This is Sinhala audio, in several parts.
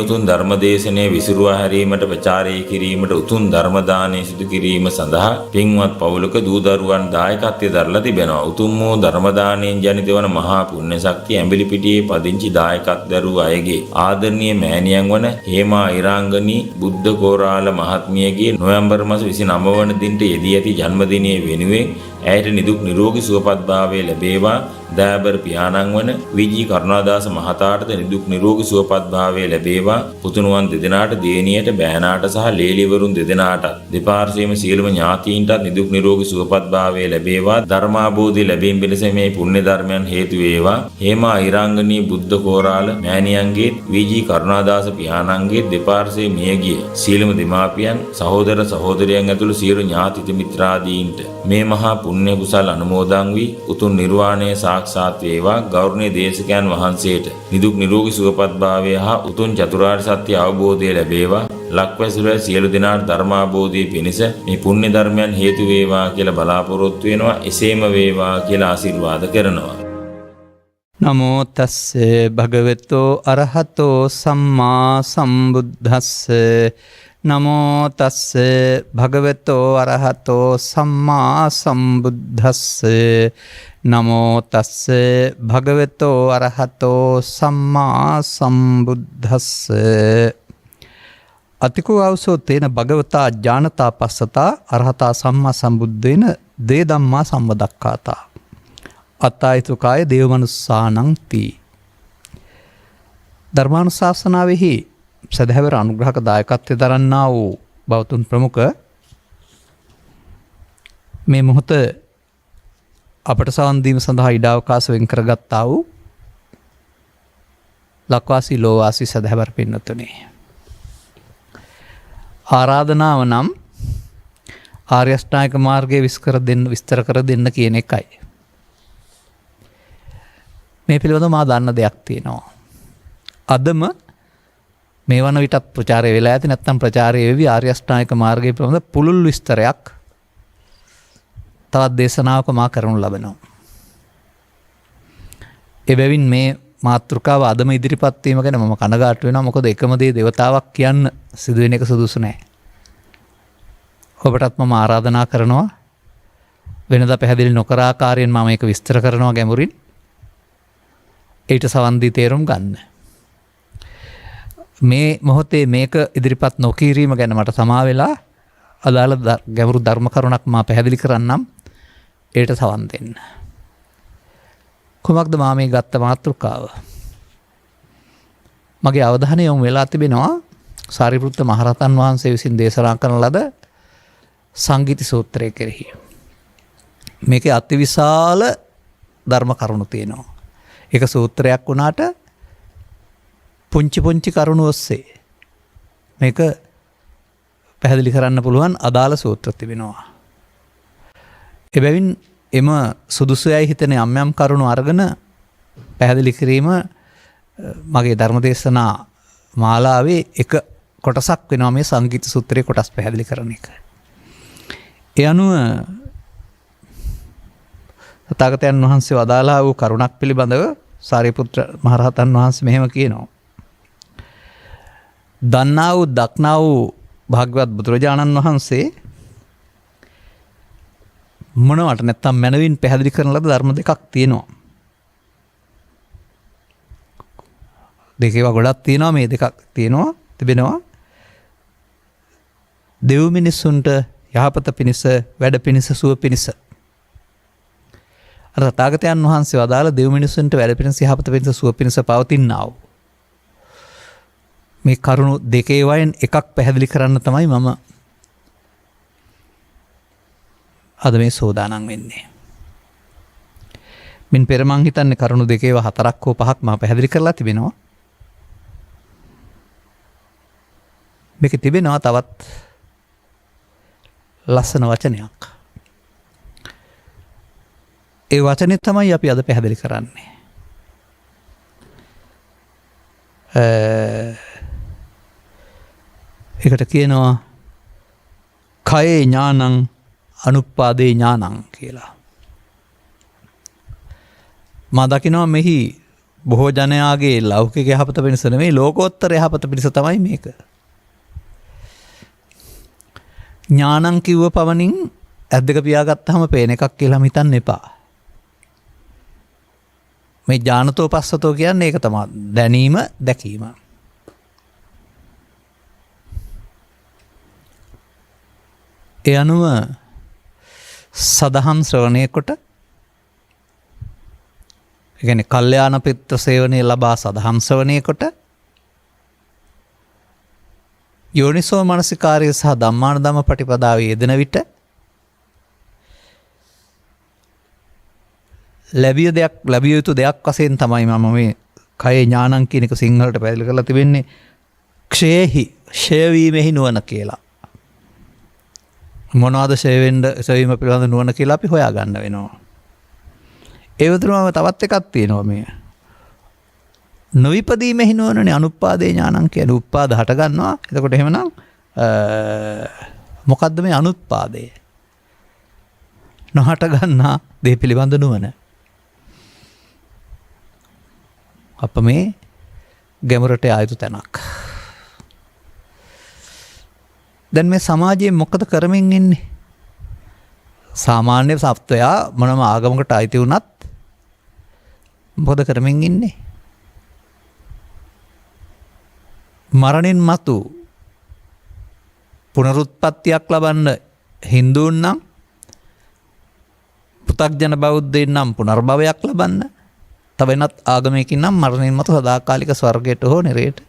උතුම් ධර්මදේශනයේ විසිරුවා හැරීමට ප්‍රචාරය කිරීමට උතුම් ධර්ම දානය සිදු කිරීම සඳහා පින්වත් පවුලක දූ දරුවන් දායකත්වයේ දරලා තිබෙනවා. උතුම් වූ ධර්ම දානයෙන් ජනිත වන මහා පුණ්‍ය ශක්තිය ඇඹිලිපිටියේ පදිංචි දායකත්ව දරුවෝ අයගේ ආදරණීය මෑණියන් වන හේමා ඉරාංගනී බුද්ධ කෝරාල මහත්මියගේ නොවැම්බර් මාස 29 වන දිනට යෙදී ඇති ජන්මදිනයේ වෙනුවෙන් ඇයට නිදුක් නිරෝගී සුවපත්භාවය ලැබේවා. දයාබර පියාණන් වන වී.ජී. කරුණාදාස මහතාටද නිදුක් නිරෝගී සුවපත්භාවය ලැබේවා. පුතුණුවන් දෙදෙනාට, දියණියට, බෑනාට සහ ලේලිවරුන් දෙදෙනාට දෙපාර්ශ්වයේම සියලුම ඥාතීන්ටත් නිදුක් නිරෝගී සුවපත්භාවය ලැබේවා. ධර්මාභෝධය ලැබීම පිණිස මේ පුණ්‍ය ධර්මයන් හේතු වේවා. හේමා ඊරාංගනී බුද්ධ කෝරාල මෑණියන්ගේ, වී.ජී. කරුණාදාස පියාණන්ගේ දෙපාර්ශ්වයේ මියගිය සියලුම දෙමාපියන්, සහෝදර සහෝදරයන් ඇතුළු සියලු ඥාති මිත්‍රාදීන්ට මේ මහා පුණ්‍ය කුසල අනුමෝදන් වී උතුම් නිර්වාණය සාක්ෂාත් වේවා. ගෞරවනීය දේශකයන් වහන්සේට නිදුක් නිරෝගී සුවපත්භාවය හා උතුම් චතුරාර්ය සත්‍ය අවබෝධය ලැබේවා. ලක්වැසිර සියලු දෙනාට ධර්මාභෝධය පිණිස මේ පුණ්‍ය ධර්මයන් හේතු වේවා කියලා බලාපොරොත්තු වෙනවා. එසේම වේවා කියලා ආශිර්වාද කරනවා. නමෝ තස්සේ භගවතෝ අරහතෝ සම්මා සම්බුද්දස්සේ නමෝ තස්සේ භගවතෝ අරහතෝ සම්මා සම්බුද්දස්සේ නමෝ තස්සේ භගවතෝ අරහතෝ සම්මා සම්බුද්දස්සේ අතිකෝ අවසෝ තේන භගවතා ඥානතා පස්සතා අරහතා සම්මා සම්බුද්දේන දේ ධම්මා සම්වදක්ඛාතා අත්තායිතුකාය දේවමනුස්සානං තී. ධර්මානුශාසනාවෙහි සදහැවර අනුග්‍රහක දායකත්වය දරන්නා වූ බෞතුන් ප්‍රමුඛ මේ මොහොත අපට සවන් දීම සඳහා ඉඩාවකාශ වෙන් කරගත්තා වූ ලක්වාසී ලෝවාසී සදහැවර පින්නතුනි, ආරාධනාව නම් ආර්ය අෂ්ටාංගික මාර්ගයේ විස්තර කර දෙන්න කියන එකයි. මේ පිළිබඳව මා දන්න දෙයක් තියෙනවා. අදම මේ වන විටත් ප්‍රචාරය වෙලා ඇති, නැත්නම් ප්‍රචාරය වෙවි ආර්ය අෂ්ටාංගික මාර්ගය පිළිබඳ පුළුල් විස්තරයක් තවත් දේශනාවක මා කරනු ලබනවා. එබැවින් මේ මාතෘකාව අදම ඉදිරිපත් වීම ගැන මම කනගාටු වෙනවා. මොකද එකම දේ දෙවතාවක් කියන්න සිදුවෙන එක සුදුසු නැහැ. ඔබටත් මම ආරාධනා කරනවා වෙනදා පැහැදිලි නොකර ආකාරයෙන් මම මේක විස්තර කරනවා ගැඹුරින්. ඊට සවන් දී තේරුම් ගන්න. මේ මොහොතේ මේක ඉදිරිපත් නොකිරීම ගැන මට සමා වෙලා අදාළ ගැඹුරු ධර්ම කරුණක් මා පැහැදිලි කරන්නම්. ඒට සවන් දෙන්න. කුමක්ද මා මේ ගත්ත මාතෘකාව? මගේ අවධානය යොමු වෙලා තිබෙනවා සාරිපුත්ත මහරහතන් වහන්සේ විසින් දේශනා කරන ලද සංගීති සූත්‍රය කෙරෙහි. මේකේ අතිවිශාල ධර්ම කරුණු තියෙනවා. එක සූත්‍රයක් වුණාට පුංචි පුංචි කරුණු ඔස්සේ මේක පැහැදිලි කරන්න පුළුවන් අදාළ සූත්‍ර තිබෙනවා. එබැවින් එම සුදුසුයයි හිතන යම් යම් කරුණු අරගෙන පැහැදිලි කිරීම මගේ ධර්මදේශනා මාලාවේ එක කොටසක් වෙනවා මේ සංගීත සූත්‍රයේ කොටස් පැහැදිලි කරන එක. ඒ අනුව තථාගතයන් වහන්සේ වදාළා වූ කරුණක් පිළිබඳව සාරිපුත්‍ර මහරහතන් වහන්සේ මෙහෙම කියනවා. දන්නා වූ දක්නා වූ භාග්‍යවත් බුදුරජාණන් වහන්සේ මොනවට නැත්තම් මනවින් පැහැදිලි කරන ලද ධර්ම දෙකක් තියෙනවා. දෙකේව ගොඩක් තියෙනවා. මේ දෙකක් තිබෙනවා. දෙව් මිනිසුන්ට යහපත පිණිස, වැඩ පිණිස, සුව පිණිස. අර තථාගතයන් වහන්සේ වදාළ දෙව් මිනිසුන්ට වැඩ පිණිස, යහපත පිණිස, සුව පිණිස පවතිනා වූ මේ කරුණු දෙකේ වයින් එකක් පැහැදිලි කරන්න තමයි මම අද මේ සෝදානම් වෙන්නේ. මින් පෙර මං හිතන්නේ කරුණු දෙකේව 4ක් හෝ 5ක් මම පැහැදිලි කරලා තිබෙනවා. මේක තිබෙනවා තවත් ලස්සන වචනයක්. ඒ වචනේ තමයි අපි අද පැහැදිලි කරන්නේ. ඒකට කියනවා කයේ ඥානං අනුප්පාදේ ඥානං කියලා. මා දකිනවා මෙහි බොහෝ ජනයාගේ ලෞකික යහපත පිණිස නෙමෙයි ලෝකෝත්තර යහපත පිණිස තමයි මේක. ඥානං කිව්ව පමණින් ඇද්දක පියාගත්තාම පේන එකක් කියලා හිතන්න එපා. මේ ඥානතෝ පස්සතෝ කියන්නේ ඒක තමයි. දැනීම, දැකීම. ඒ අනුව සදහම් ශ්‍රවණය කොට يعني කල්යාණ පිත්‍ර සේවනයේ ලබා සදහම් ශ්‍රවණය කොට යෝනිසෝ මනසිකාරය සහ ධම්මානුධම්ම පටිපදාවේ යෙදෙන විට ලැබිය යුතු දෙයක් වශයෙන් තමයි මම මේ කයේ ඥානං කියන එක සිංහලට පැහැදිලි කරලා තිබෙන්නේ ක්ෂේහි ක්ෂයවීමෙහි නුවණ කියලා. මොනවද ක්ෂයවීම පිළිබඳ නුවණ කියලා අපි හොයාගන්න වෙනවා. ඒ වතුරම තවත් එකක් තියෙනවා මේ. නොවිපදීමෙහි නුවණනේ අනුප්පාදේ ඥානං කියන්නේ. උප්පාද හට ගන්නවා. එතකොට එහෙමනම් මොකද්ද මේ අනුත්පාදේ? නොහට ගන්නා දේ පිළිබඳ නුවණ. අප මේ ගැඹුරට ආයුතු තැනක්. දැන් මේ සමාජයේ මොකද කරමින් ඉන්නේ? සාමාන්‍ය සත්වයා මොනම ආගමකට අයිති වුණත් මොකද කරමින් ඉන්නේ? මරණින් මතු පුනරුත්පත්තියක් ලබන්න හින්දුන් නම් පෘථග්ජන බෞද්ධයින් නම් පුනර්භවයක් ලබන්න තව වෙනත් ආගමකින් නම් මරණින් මතු සදාකාලික ස්වර්ගයට හෝ නිරයට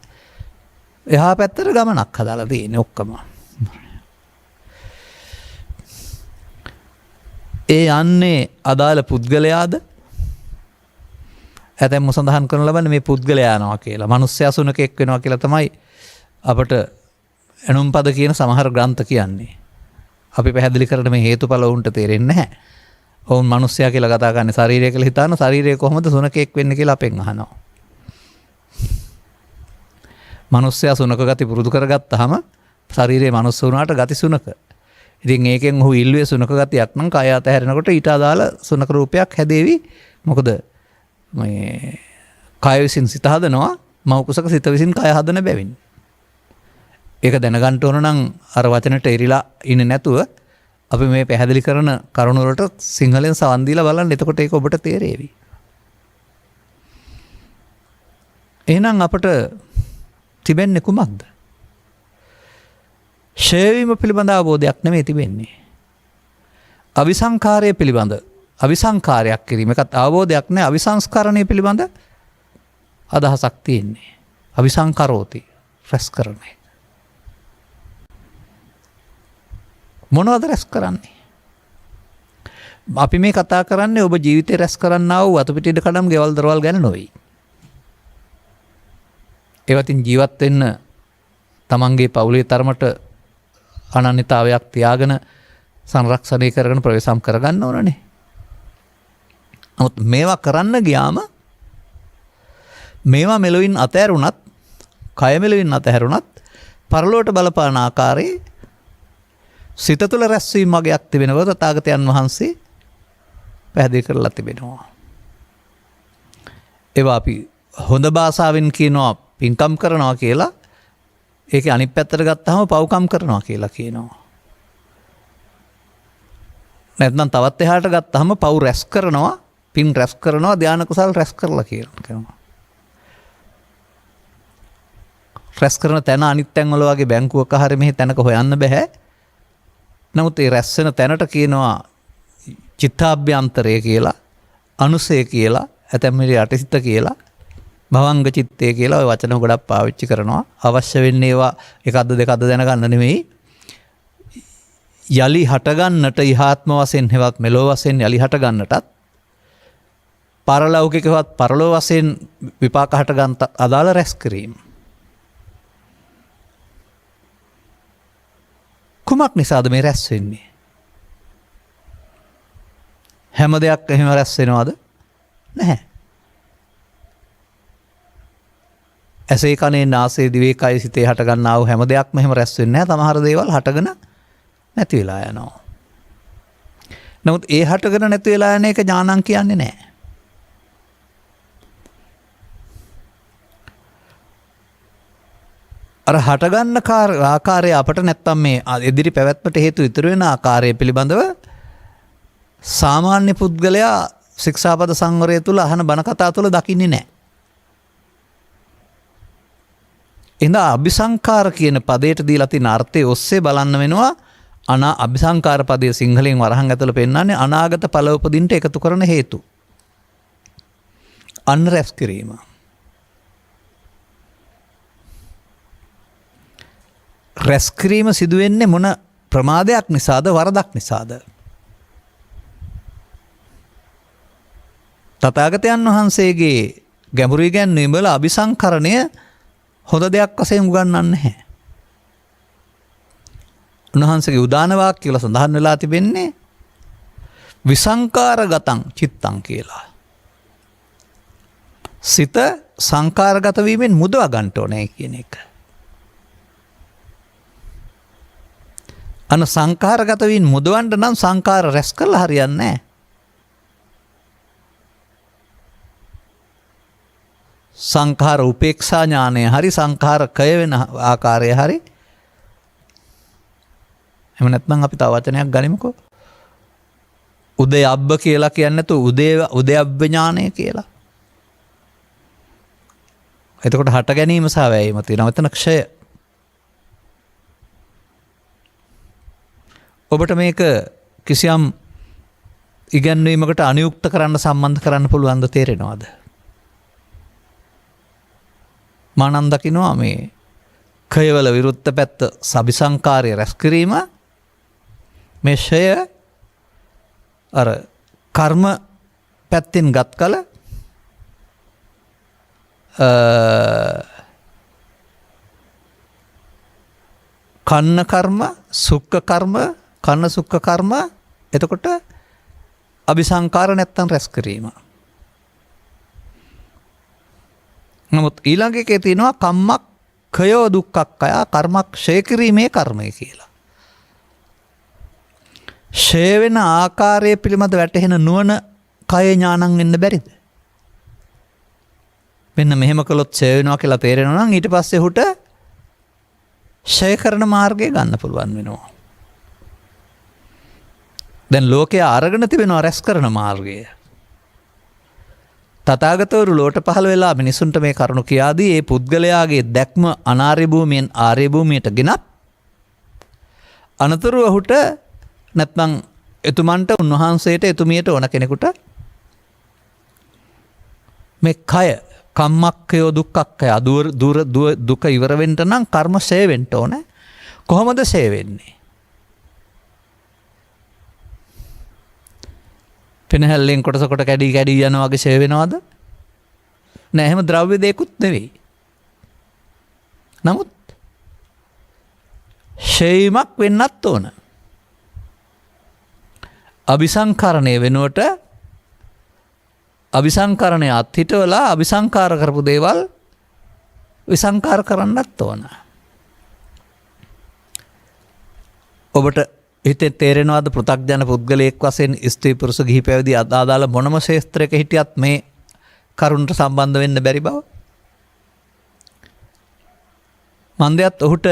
එහා පැත්තට ගමනක් හදාලා තියෙන්නේ ඔක්කොම. ඒ යන්නේ අදාළ පුද්ගලයාද? ඇතැම්ම සඳහන් කරන ලබන්නේ මේ පුද්ගලයා යනවා කියලා. මිනිස්සයා සුනකෙක් වෙනවා කියලා තමයි අපට එනුම් පද කියන සමහර ග්‍රන්ථ කියන්නේ. අපි පැහැදිලි කරන මේ හේතුඵල වුන්ට තේරෙන්නේ නැහැ. ඔවුන් මිනිස්සයා කියලා කතා කරන්නේ ශරීරය කියලා හිතාන ශරීරය කොහොමද සුනකෙක් වෙන්නේ කියලා අපෙන් අහනවා. මිනිස්සයා සුනක ගති පුරුදු කරගත්තාම ශරීරයේ මිනිස්සු වුණාට ගති සුනක. ඉතින් ඒකෙන් ඔහු ඉල්ලුවේ සුනක ගතියක් නම් කය අතහැරෙනකොට ඊට අදාළ සුනක රූපයක් හැදේවි. මොකද මේ කය විසින් සිත හදනවා මව කුසක සිත විසින් කය හදන බැවින්. ඒක දැනගන්න ඕන නම් අර වචනට එරිලා ඉන්නේ නැතුව අපි මේ පැහැදිලි කරන කරුණු වලට සිංහලෙන් සවන් දීලා බලන්න. එතකොට ඒක ඔබට තේරෙවි. එහෙනම් අපට තිබෙන්නේ කුමක්ද? ෂේවීම පිළිබඳ අවබෝධයක් නෙමෙයි තිබෙන්නේ. අවිසංකාරය පිළිබඳ අවිසංකාරයක් කිරීම එකත් අවබෝධයක් නෑ. අවිසංස්කරණය පිළිබඳ අදහසක් තියෙන්නේ. අවිසංකරෝති රැස් කරන්නේ. මොනවද රැස් කරන්නේ? අපි මේ කතා කරන්නේ ඔබ ජීවිතේ රැස් කරන්නා වූ වතු පිටිඩ කඩම් ගෙවල් දරවල් ගැන නොවේ. ඒවතින් ජීවත් වෙන්න තමන්ගේ පවුලේ තරමට අනන්‍යතාවයක් තියාගෙන සංරක්ෂණය කරගෙන ප්‍රවේශම් කරගන්න ඕනනේ. නමුත් මේවා කරන්න ගියාම මේවා මෙලොවින් අතහැරුණත් කය මෙලොවින් අතහැරුණත් පරලොවට බලපාන ආකාරයේ සිත තුළ රැස්වීම වගේක් තිබෙනව තථාගතයන් වහන්සේ පැහැදිලි කරලා තිබෙනවා. ඒවා අපි හොඳ භාෂාවෙන් කියනවා පින්කම් කරනවා කියලා. ඒකේ අනිත් පැත්තට ගත්තාම පව්කම් කරනවා කියලා කියනවා. නැත්නම් තවත් එහාට ගත්තාම පව් රැස් කරනවා, පින් රැස් කරනවා, ධානා කුසල් රැස් කරලා කියනවා. රැස් කරන තැන අනිත් තැන් වල වගේ බැංකුවක හරි මෙහි තැනක හොයන්න බෑ. නමුත් ඒ රැස් වෙන තැනට කියනවා චිත්තාභ්‍යන්තරය කියලා, අනුසය කියලා, ඇතැම් වෙලේ අටසිත කියලා, භවංග චිත්තය කියලා ওই වචන ගොඩක් පාවිච්චි කරනවා. අවශ්‍ය වෙන්නේ ඒවා එකක්ද දෙකක්ද දැනගන්න නෙමෙයි. යලි හටගන්නට ඉහාත්ම වශයෙන් හෙවත් මෙලෝ වශයෙන් යලි හටගන්නටත් පරලෞකිකවත් පරලෝ වශයෙන් විපාක හටගන්නට අදාළ රැස් කිරීම. කුමක් නිසාද මේ රැස් වෙන්නේ? හැම දෙයක් එහෙම රැස් වෙනවද? නැහැ. ඇසේ කනේ නාසයේ දිවේ කය සිතේ හටගන්නා වූ හැම දෙයක්ම එහෙම රැස් වෙන්නේ නැහැ. සමහර දේවල් හටගෙන නැති වෙලා යනවා. නමුත් ඒ හටගෙන නැති වෙලා යන එක ඥානං කියන්නේ නැහැ. අර හටගන්න ආකාරය අපට නැත්තම් මේ ඉදිරි පැවැත්මට හේතු ඉතුරු වෙන ආකාරය පිළිබඳව සාමාන්‍ය පුද්ගලයා ශික්ෂාපද සංවරය තුළ අහන බණ කතා තුළ දකින්නේ නැහැ. එහෙනම් අபிසංකාර කියන පදයට දීලා තියෙන අර්ථය ඔස්සේ බලන්න වෙනවා. අபிසංකාර පදයේ සිංහලෙන් වරහන් ඇතුළ පෙන්නන්නේ අනාගත ඵල උපදින්නට එකතු කරන හේතු. අන්න රැස් කිරීම. රැස් කිරීම සිදු වෙන්නේ මොන ප්‍රමාදයක් නිසාද වරදක් නිසාද? තථාගතයන් වහන්සේගේ ගැඹුරු ඉගැන්වීම වල අபிසංකරණය හොඳ දෙයක් වශයෙන් උගන්වන්නේ නැහැ. උන්වහන්සේගේ උදාන වාක්‍ය වල සඳහන් වෙලා තිබෙන්නේ විසංකාරගතං චිත්තං කියලා. සිත සංකාරගත වීමෙන් මුදව ගන්න ඕනේ කියන එක. අන සංකාරගත වීම මුදවන්න නම් සංකාර රැස් කරලා හරියන්නේ නැහැ. සංඛාර උපේක්ෂා ඥානය හරි සංඛාර කය වෙන ආකාරය හරි. එහෙම නැත්නම් අපි තව වචනයක් ගනිමුකෝ. උදයබ්බ කියලා කියන්නේ නැතු උදයබ්බ ඥානය කියලා. එතකොට හට ගැනීම සහ වැයීම තියෙනවා. මෙතන ක්ෂය. ඔබට මේක කිසියම් ඉගැන්වීමකට අනුයුක්ත කරන්න සම්බන්ධ කරන්න පුළුවන් ද තේරෙනවද? මානම් දකින්නවා මේ කයවල විරුද්ධ පැත්ත සබිසංකාරය රැස් කිරීම මේ ෂය අර කර්ම පැත්තෙන් ගත් කල කන්න කර්ම සුක්ඛ කර්ම කන්න සුක්ඛ කර්ම එතකොට අபிසංකාර නැත්තම් රැස් කිරීම. නමුත් ඊළඟ එකේ තියෙනවා කම්මක් කයෝ දුක්ඛක්ඛය කර්මක් ක්ෂය කිරීමේ කර්මය කියලා. ක්ෂය වෙන ආකාරය පිළිබඳ වැටහෙන නුවණ කය ඥානං වෙන්න බැරිද? මෙන්න මෙහෙම කළොත් ක්ෂය වෙනවා කියලා තේරෙනවා නම් ඊට පස්සේ හුට ක්ෂය කරන මාර්ගය ගන්න පුළුවන් වෙනවා. දැන් ලෝකයේ අරගෙන තිබෙනවා රැස් කරන මාර්ගය. තථාගතවරු ලෝට පහළ වෙලා මිනිසුන්ට මේ කරුණු කියාදී ඒ පුද්ගලයාගේ දැක්ම අනාර්ය භූමියෙන් ආර්ය භූමියට ගෙනත් අනතුරු ඔහුට නැත්නම් එතුමන්ට උන්වහන්සේට එතුමියට ඕන කෙනෙකුට මේ කය කම්මක්ඛයෝ දුක්ඛක්ඛය දුක ඉවර වෙන්න නම් කර්ම ක්ෂය වෙන්න ඕනේ. කොහොමද ක්ෂය වෙන්නේ? පෙනහැල්ලෙන් කොටස කොට කැඩි කැඩි යනවා වගේ ක්ෂය වෙනවද? නෑ, එහෙම ද්‍රව්‍ය දෙයක්ුත් නෙවෙයි. නමුත් ක්ෂයමක් වෙන්නත් ඕන. අபிසංකරණය වෙනුවට අபிසංකරණය අත්හිටවලා අபிසංකාර කරපු දේවල් විසංකාර කරන්නත් ඕන. ඔබට හිතේ තේරෙනවද පෘථග්ජන පුද්ගලයෙක් වශයෙන් ස්ත්‍රී පුරුෂ ගිහි පැවිදි අදාළ මොනම ශේස්ත්‍රයක හිටියත් මේ කරුණට සම්බන්ධ වෙන්න බැරි බව? මන්දයත් ඔහුට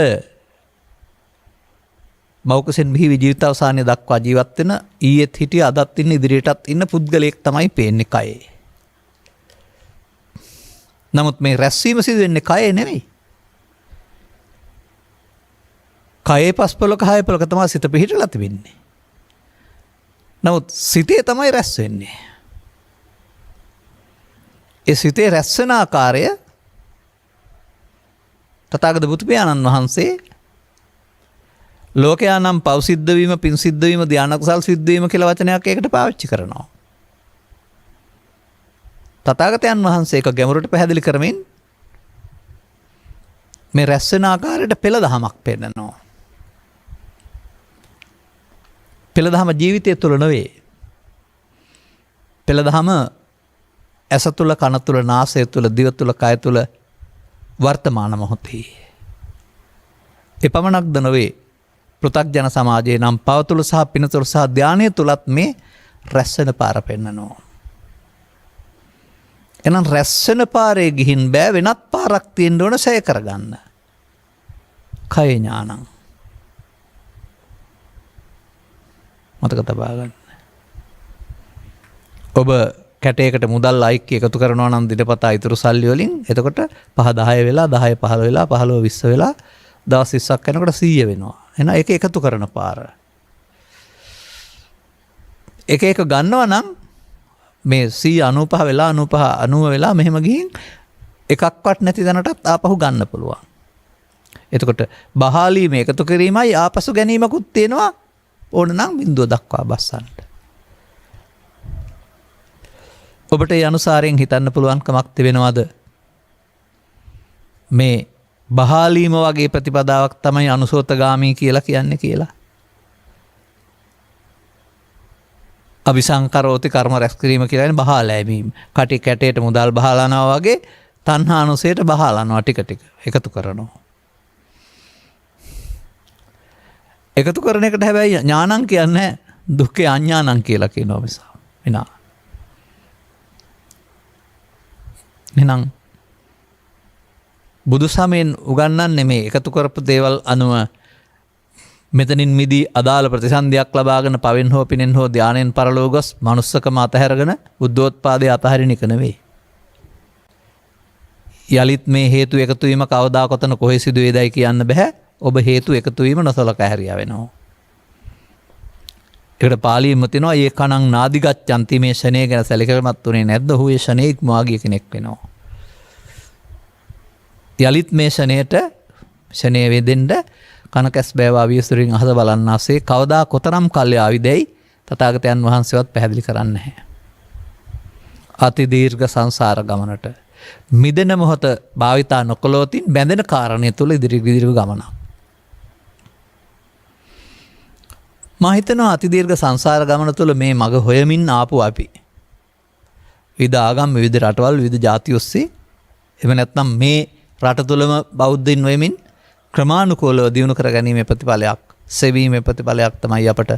මෞකසෙන් බිහි ජීවිතාවසානය දක්වා ජීවත් වෙන ඊයේත් හිටිය අදත් ඉන්න ඉදිරියටත් ඉන්න පුද්ගලයෙක් තමයි පේන්නේ කයේ. නමුත් මේ රැස්වීම සිදු වෙන්නේ කයේ නෙවෙයි. කයේ පස්පලක හය පලක තමයි සිත පිහිටලා තිබෙන්නේ. නමුත් සිතේ තමයි රැස් වෙන්නේ. ඒ සිතේ රැස් වෙන ආකාරය තථාගත බුදු පියාණන් වහන්සේ ලෝකයා නම් පව් සිද්ධ වීම, පින් සිද්ධ වීම, ධාන කුසල් සිද්ධ වීම කියලා වචනයක් ඒකට පාවිච්චි කරනවා. තථාගතයන් වහන්සේ ඒක ගැඹුරට පැහැදිලි කරමින් මේ රැස් වෙන ආකාරයට පෙළ දහමක් පෙන්නනවා. පෙළ දහම ජීවිතය තුළ නෙවෙයි. පෙළ දහම ඇස තුළ, කන තුළ, නාසය තුළ, දිව තුළ, කය තුළ වර්තමාන මොහොතේ. එපමණක්ද නොවේ. පෘථග්ජන සමාජයේ නම් පව තුළ සහ පින තුළ සහ ධානය තුලත් මේ රැස් වෙන පාර පෙන්නනවා. එහෙනම් රැස් වෙන පාරේ ගිහින් බෑ, වෙනත් පාරක් තියෙන්න ඕන ඡය කරගන්න. කය ඥානං. මතක තබා ගන්න. ඔබ කැටයකට මුදල් අයික් එකතු කරනවා නම් දිනපතා ඉතුරු සල්ලි වලින් එතකොට 5 10 වෙලා 10 15 වෙලා 15 20 වෙලා දවස් 20ක් යනකොට 100 වෙනවා. එහෙනම් ඒක එකතු කරන පාර. එක ගන්නවා නම් මේ 195 වෙලා 95 90 වෙලා මෙහෙම ගිහින් එකක්වත් නැති දැනටත් ආපහු ගන්න පුළුවන්. එතකොට බහාලීම එකතු කිරීමයි ආපසු ගැනීමකුත් තියෙනවා ඕන නම් බිඳුව දක්වා බස්සන්න. ඔබට ඒ අනුසාරයෙන් හිතන්න පුළුවන්කමක් තිබෙනවද මේ බහාලීම වගේ ප්‍රතිපදාවක් තමයි අනුසෝතගාමී කියලා කියන්නේ කියලා? අபிසංකරෝති කර්ම රැස් කිරීම කියලා කියන්නේ බහාලෑමීම. කටි කැටයට මුදල් බහාලනවා වගේ තණ්හානුසයට බහාලනවා ටික ටික එකතු කරනවා. එකතු කරන එකට හැබැයි ඥානං කියන්නේ දුක්ඛේ අඥානං කියලා කියනවා මිස විනා. එහෙනම් බුදු සමයෙන් උගන්වන්නේ මේ එකතු කරපු දේවල් අනුව මෙතනින් මිදී අදාළ ප්‍රතිසන්දියක් ලබාගෙන පවෙන් හෝ පිනෙන් හෝ ධානයෙන් පරලෝ ගොස් මනුස්සකම අතහැරගෙන බුද්ධෝත්පාදයේ අතහරින එක නෙවෙයි. යලිත් මේ හේතු එකතු වීම කවදා කොතන කොහේ සිදු වේදයි කියන්න බෑ. ඔබ හේතු එකතු වීම නොසලකා හැරියා වෙනවා. ඒකට පාලියෙම තිනවා ඒ කණං නාදිගච්ඡanti මේ ෂණය ගැන සැලකීමක් උනේ නැද්ද? ඔහු ඒ ෂණේ ඉක්මවාගිය කෙනෙක් වෙනවා. යලිත් මේ ෂණයට ෂණේ වේදෙන්න කනකැස් බෑවා වියසුරින් අහස බලන්නාසේ කවදා කොතරම් කල්ය ආවිදැයි තථාගතයන් වහන්සේවත් පැහැදිලි කරන්නේ නැහැ. අති දීර්ඝ සංසාර ගමනට මිදෙන මොහොත භාවිතා නොකළොතින් බැඳෙන කාරණය තුල ඉදිරි ගමනක්. මා හිතනවා අති දීර්ඝ සංසාර ගමන තුල මේ මග හොයමින් ආපු අපි විවිධ ආගම් විවිධ රටවල් විවිධ ජාති ඔස්සේ එහෙම නැත්නම් මේ රට තුලම බෞද්ධයින් වෙමින් ක්‍රමානුකූලව දියුණු කර ගැනීමේ ප්‍රතිඵලයක් සෙවීමේ ප්‍රතිඵලයක් තමයි අපට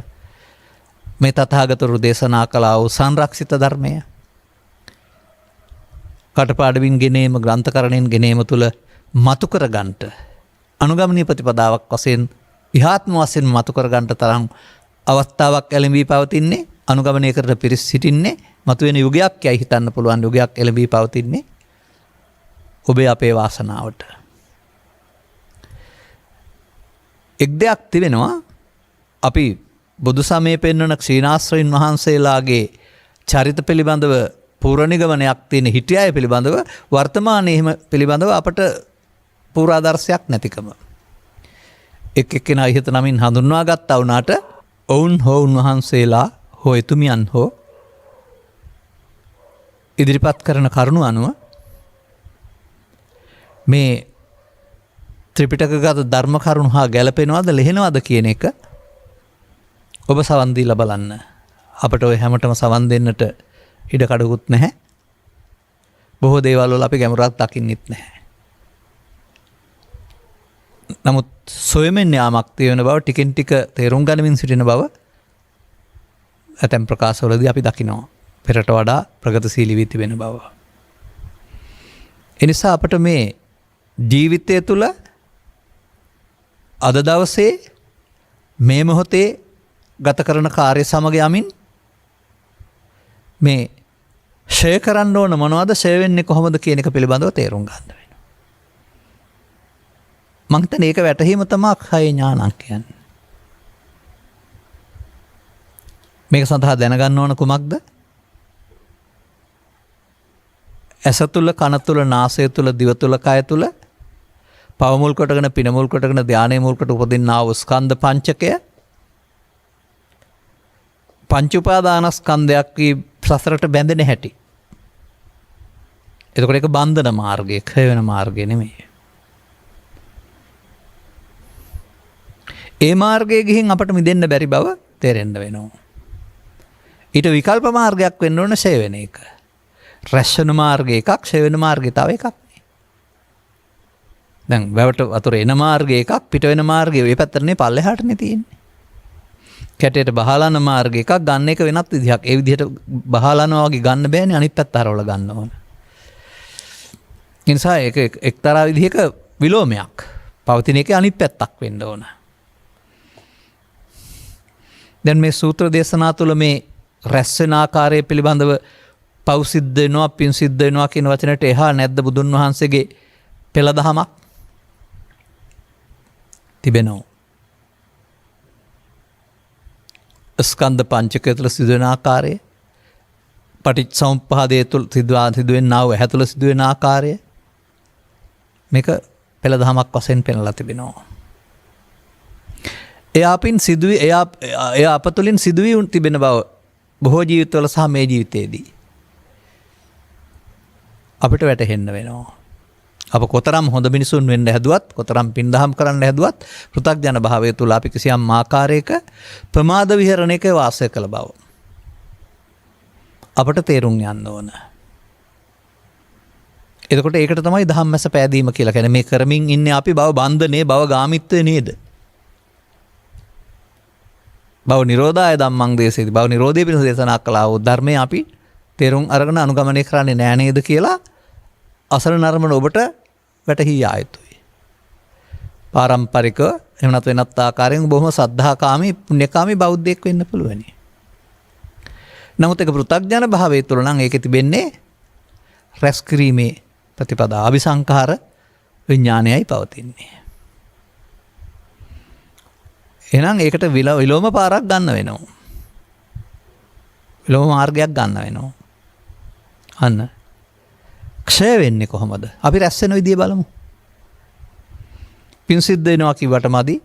මේ තථාගතවරු දේශනා කළා වූ සංරක්ෂිත ධර්මය. කටපාඩමින් ගෙනීම ග්‍රන්ථකරණයෙන් ගෙනීම තුළ මතු කර ගන්නට අනුගමනීය ප්‍රතිපදාවක් වශයෙන් ඉහාත්ම වශයෙන් මතු කර ගන්නට තරම් අවස්ථාවක් එළඹී පවතින්නේ අනුගමනය කරන පිරිස් සිටින්නේ මතුවෙන යුගයක් යයි හිතන්න පුළුවන් යුගයක් එළඹී පවතින්නේ ඔබේ අපේ වාසනාවට. එක් දෙයක් තිබෙනවා අපි බුදු සමයේ පෙන්වන ක්ෂීණාශ්‍රයින් වහන්සේලාගේ චරිත පිළිබඳව පූර්වනිගමනයක් තියෙන හිටියය පිළිබඳව වර්තමානයේ එහෙම පිළිබඳව අපට පූර්වාදර්ශයක් නැතිකම. එක් එක්කෙනා ඉහත නමින් හඳුන්වා ගත්තා වුණාට ඔවුන් හෝ උන්වහන්සේලා හෝ එතුමියන් හෝ ඉදිරිපත් කරන කරුණු අනුව මේ ත්‍රිපිටකගත ධර්ම කරුණු හා ගැලපෙනවද ලෙහෙනවද කියන එක ඔබ සවන් දීලා බලන්න. අපට ඔය හැමතෙම සවන් දෙන්නට ඉඩ කඩකුත් නැහැ. බොහෝ දේවල් වල අපි ගැඹුරක් දකින්නෙත් නැහැ. නමුත් සොයමින් යාමක් තියෙන බව ටිකෙන් ටික තේරුම් ගනිමින් සිටින බව ඇතැම් ප්‍රකාශවලදී අපි දකිනවා. පෙරට වඩා ප්‍රගතිශීලී වී තිබෙන බව. ඒ නිසා අපට මේ ජීවිතය තුළ අද දවසේ මේ මොහොතේ ගත කරන කාර්ය සමග යමින් මේ ෂය කරන්න ඕන මොනවද ෂය වෙන්නේ කොහොමද කියන එක පිළිබඳව තේරුම් ගන්න වෙනවා. මං හිතන්නේ ඒක වැටහීම තමයි කය ඥානං කියන්නේ. මේක සඳහා දැනගන්න ඕන කුමක්ද? ඇස තුල කන තුල නාසය තුල දිව තුල කය තුල පව මුල් කොටගෙන පින මුල් කොටගෙන ධානය මුල් කොට උපදින්නා වූ ස්කන්ධ පංචකය පංච උපාදානස්කන්ධයක් වී සසරට බැඳෙන හැටි. එතකොට ඒක බන්ධන මාර්ගය, ක්ෂය වෙන මාර්ගය නෙමෙයි. ඒ මාර්ගයේ ගිහින් අපට මිදෙන්න බැරි බව තේරෙන්න වෙනවා. ඊට විකල්ප මාර්ගයක් වෙන්න ඕන ක්ෂය වෙන එක. රැස් වෙන මාර්ගය එකක්, ක්ෂය වෙන මාර්ගය තව එකක්. දැන් වැවට වතුර එන මාර්ගය එකක්, පිට වෙන මාර්ගය මේ පැත්තටනේ පල්ලෙහාටනේ තියෙන්නේ. කැටයට බහලන මාර්ගය එකක්, ගන්න එක වෙනත් විදිහක්. ඒ විදිහට බහලනවා වගේ ගන්න බෑනේ, අනිත් පැත්ත හරවලා ගන්න ඕන. ඒ නිසා ඒක එක්තරා විදිහක විලෝමයක්. පවතින එක අනිත් පැත්තක් වෙන්න ඕන. දැන් මේ සූත්‍ර දේශනා තුළ මේ රැස් වෙන ආකාරය පිළිබඳව පව් සිද්ධ වෙනවා පින් සිද්ධ වෙනවා කියන වචනට එහා නැද්ද බුදුන් වහන්සේගේ පෙළ දහමක් තිබෙනවා. ස්කන්ධ පංචකය තුළ සිදුවෙන ආකාරය, පටිච්චසමුප්පාදය තුළ සිදුවෙන්නා වූ ඇහැ තුළ සිදුවෙන ආකාරය මේක පෙළ දහමක් වශයෙන් පෙන්වලා තිබෙනවා. එය අප තුළින් සිදුවී තිබෙන බව බොහෝ ජීවිතවල සහ මේ ජීවිතයේදී අපිට වැටහෙන්න වෙනවා. අප කොතරම් හොඳ මිනිසුන් වෙන්න හැදුවත්, කොතරම් පින්දහම් කරන්න හැදුවත්, පෘථග්ජන භාවය තුළ අපි කිසියම් ආකාරයක ප්‍රමාද විහරණයක වාසය කළ බව අපට තේරුම් යන්න ඕන. එතකොට ඒකට තමයි ධම්මස පෑදීම කියලා කියන්නේ. මේ කරමින් ඉන්නේ අපි භව බන්ධනේ, භව ගාමිත්වය නේද? භව නිරෝධාය ධම්මං දේශේති. භව නිරෝධය පිණිස දේශනා කළා වූ ධර්මය අපි තේරුම් අරගෙන අනුගමනය කරන්නේ නෑ නේද කියලා අසරණ නරඹන ඔබට වැටහි යා යුතුයි. පාරම්පරික එහෙම නැත්නම් වෙනත් ආකාරයෙන් බොහොම සද්ධාකාමී පුණ්‍යකාමී බෞද්ධයෙක් වෙන්න පුළුවනි. නමුත් ඒක පෘථග්ජන භාවයේ තුල නම් ඒකේ තිබෙන්නේ රැස් කිරීමේ ප්‍රතිපදා අபிසංඛාර විඥානයයි පවතින්නේ. එහෙනම් ඒකට විලෝම පාරක් ගන්න වෙනවා. විලෝම මාර්ගයක් ගන්න වෙනවා. අන්න ක්ෂය වෙන්නේ කොහොමද? අපි රැස් වෙන විදිය බලමු. පින් සිද්ධ වෙනවා කිව්වට මදි,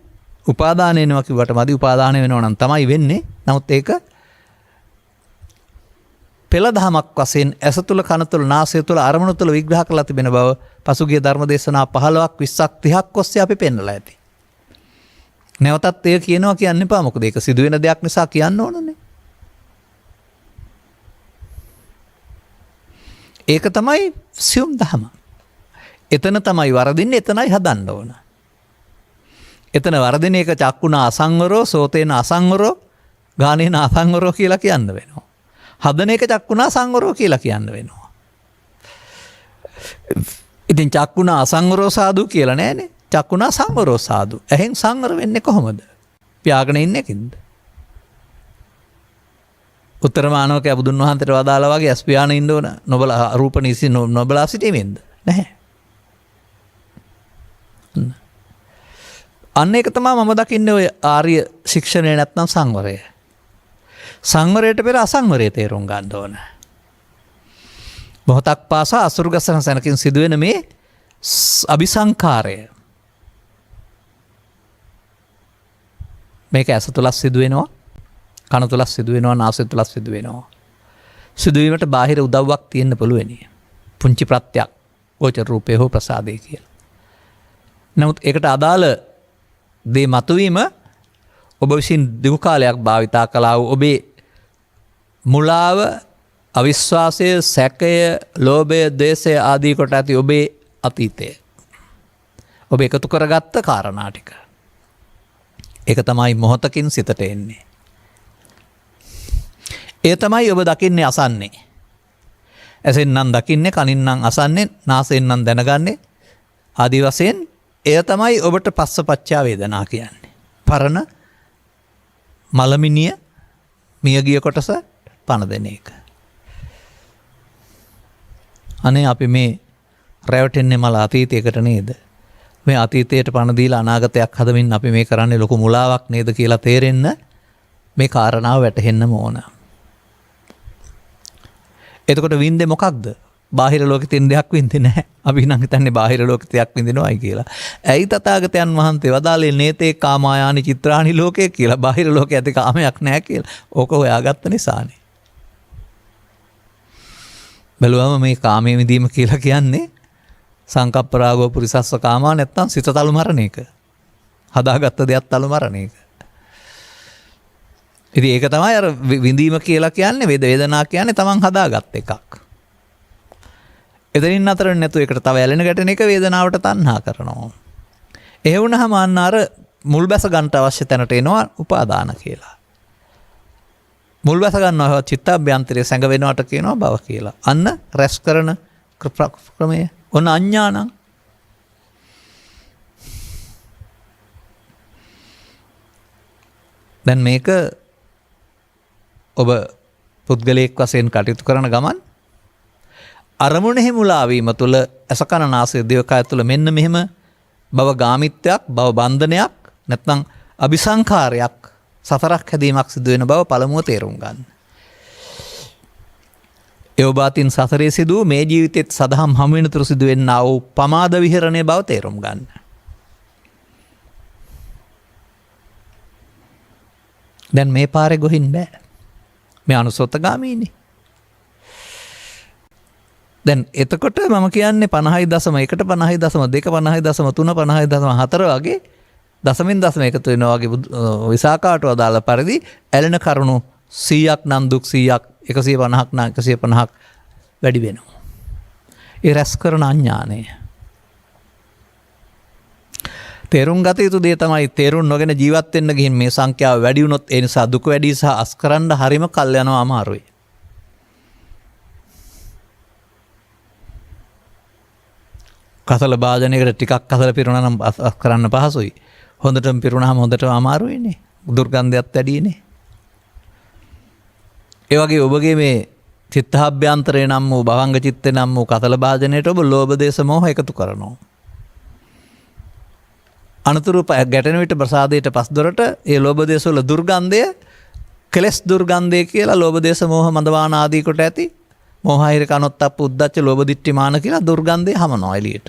උපාදාන වෙනවා කිව්වට මදි. උපාදාන වෙනවා නම් තමයි වෙන්නේ. නමුත් ඒක පෙළ දහමක් වශයෙන් ඇස තුළ, කන තුළ, නාසය තුළ, අරමුණු තුළ විග්‍රහ කරලා තිබෙන බව පසුගිය ධර්ම දේශනා 15ක් 20ක් 30ක් ඔස්සේ අපි පෙන්නලා ඇති. නැවතත් එය කියනවා කියන්න එපා. මොකද ඒක සිදුවෙන දෙයක් නිසා කියන්න ඕනනේ. ඒක තමයි සියුම් දහම. එතන තමයි වරදින්නේ, එතනයි හදන්න ඕන. එතන වරදින එක චක්කුණ අසංවරෝ, සෝතේන අසංවරෝ, ගානේන අසංවරෝ කියලා කියන්න වෙනවා. හදන එක චක්කුණ අසංවරෝ කියලා කියන්න වෙනවා. ඉතින් චක්කුණ අසංවරෝ සාදු කියලා නෑනේ. චක්කුණ සංවරෝ සාදු. එහෙන් සංවර වෙන්නේ කොහොමද? පියාගෙන ඉන්නේ කින්ද? උත්තර මානවක බුදුන් වහන්සේට වදාලා වගේ ඇස් පියාන ඉන්න ඕන. නොබලා රූප නිසි නොබලා සිටීමෙන්ද? නැහැ. අන්න ඒක තමයි මම දකින්නේ ඔය ආර්ය ශික්ෂණය නැත්නම් සංවරය. සංවරයට පෙර අසංවරය තේරුම් ගන්න ඕන. මොහොතක් පාසා අසුරුගසන සැනකින් සිදුවෙන මේ අபிසංකාරය. මේක ඇස තුලස් සිදුවෙනවා, කන තුලස් සිදුවෙනවා, නාසය තුලස් සිදුවෙනවා. සිදුවීමට බාහිර උදව්වක් තියෙන්න පුළුවනි. පුංචි ප්‍රත්‍යක්, ගෝචර රූපේ හෝ ප්‍රසාදේ කියලා. නමුත් ඒකට අදාළ දේ මතුවීම ඔබ විසින් දිගු කාලයක් භාවිතා කළා වූ ඔබේ මුලාව, අවිශ්වාසය, සැකය, ලෝභය, ද්වේෂය ආදී කොට ඇති ඔබේ අතීතය. ඔබ එකතු කරගත්ත කාරණා ටික. ඒක තමයි මොහොතකින් සිතට එන්නේ. ඒ තමයි ඔබ දකින්නේ, අසන්නේ. ඇසෙන් නම් දකින්නේ, කනින් නම් අසන්නේ, නාසයෙන් නම් දැනගන්නේ ආදී වශයෙන් එය තමයි ඔබට පස්සපච්චා වේදනා කියන්නේ. පරණ මලමිනිය මියගිය කොටස පණ දෙන එක. අනේ අපි මේ රැවටෙන්නේ මල අතීතයකට නේද? මේ අතීතයට පණ දීලා අනාගතයක් හදමින් අපි මේ කරන්නේ ලොකු මුලාවක් නේද කියලා තේරෙන්න මේ කාරණාව වැටහෙන්නම ඕන. එතකොට වින්දේ මොකක්ද? බාහිර ලෝකෙ තියෙන දෙයක් වින්දේ නැහැ. අපි නම් හිතන්නේ බාහිර ලෝකෙ දෙයක් විඳිනවායි කියලා. ඇයි තථාගතයන් වහන්සේ වදාළේ නේතේ කාමායානි චිත්‍රානි ලෝකේ කියලා? බාහිර ලෝකෙ ඇති කාමයක් නැහැ කියලා. ඕක හොයාගත්ත නිසානේ. බැලුවම මේ කාමයේ විඳීම කියලා කියන්නේ සංකප්ප රාගෝ පුරිසස්ස කාමා නැත්තම් සිත තලු මරණ එක. හදාගත්ත දෙයක් තලු මරණ එක. ඉතින් ඒක තමයි අර විඳීම කියලා කියන්නේ, වේදනා කියන්නේ තමන් හදාගත් එකක්. එතනින් අතර නැතු එකට තව ඇලෙන ගැටෙන එක වේදනාවට තණ්හා කරනවා. ඒ වුණාම අන්න අර මුල් බැස ගන්නට අවශ්‍ය තැනට එනවා උපාදාන කියලා. මුල් බැස ගන්නවා චිත්තාභ්‍යන්තරයේ සැඟ වෙනවට කියනවා භව කියලා. අන්න රැස් කරන ක්‍රමය. ඔන්න අඥානං. දැන් මේක ඔබ පුද්ගලයෙක් වශයෙන් කටයුතු කරන ගමන් අරමුණෙහි මුලාවීම තුළ ඇසකන නාසය දිවකය තුළ මෙන්න මෙහෙම භව ගාමිත්වයක් භව බන්ධනයක් නැත්නම් අபிසංකාරයක් සතරක් හැදීමක් සිදු වෙන බව පළමුව තේරුම් ගන්න. ඒ ඔබ අතින් සතරේ සිදු මේ ජීවිතෙත් සදහම් හමු වෙන තුරු සිදු වෙන්නා වූ පමාද විහරණය බව තේරුම් ගන්න. දැන් මේ පාරේ ගොහින් බෑ. මේ අනුසෝතගාමීනේ. දැන් එතකොට මම කියන්නේ 50.1 50.2 50.3 50.4 වගේ දශමින් දශම එකතු වෙනවා වගේ විසාකාට අදාළ පරිදි ඇලෙන කරුණු 100ක් නම් දුක් 100ක් 150ක් නම් 150ක් වැඩි වෙනවා. ඒ රැස් කරන අඥානය. තේරුම් ගත යුතු දේ තමයි තේරුම් නොගෙන ජීවත් වෙන්න ගිහින් මේ සංඛ්‍යාව වැඩි වුණොත් ඒ නිසා දුක වැඩි සහ අස්කරන්න හරිම කල් යනවා අමාරුයි. කසල භාජනයකට ටිකක් කසල පිරුණා නම් කරන්න පහසුයි. හොඳටම පිරුණාම හොඳටම අමාරුයිනේ. දුර්ගන්ධයත් වැඩිනේ. ඒ වගේ ඔබගේ මේ චිත්තාභ්‍යන්තරේ නම් වූ භවංග චිත්තේ නම් වූ කසල භාජනයට ඔබ ලෝභ දේශ මොහ එකතු කරනවා. අනතුරු ගැටෙන විට ප්‍රසාදයට පස්දොරට ඒ ලෝභ දේශ වල දුර්ගන්ධය කෙලස් දුර්ගන්ධය කියලා ලෝභ දේශ මොහ මදවාන ආදී කොට ඇති මොහාහිර කනොත්තප්ප උද්දච්ච ලෝභ දිට්ඨි මාන කියලා දුර්ගන්ධය හමනවා එළියට.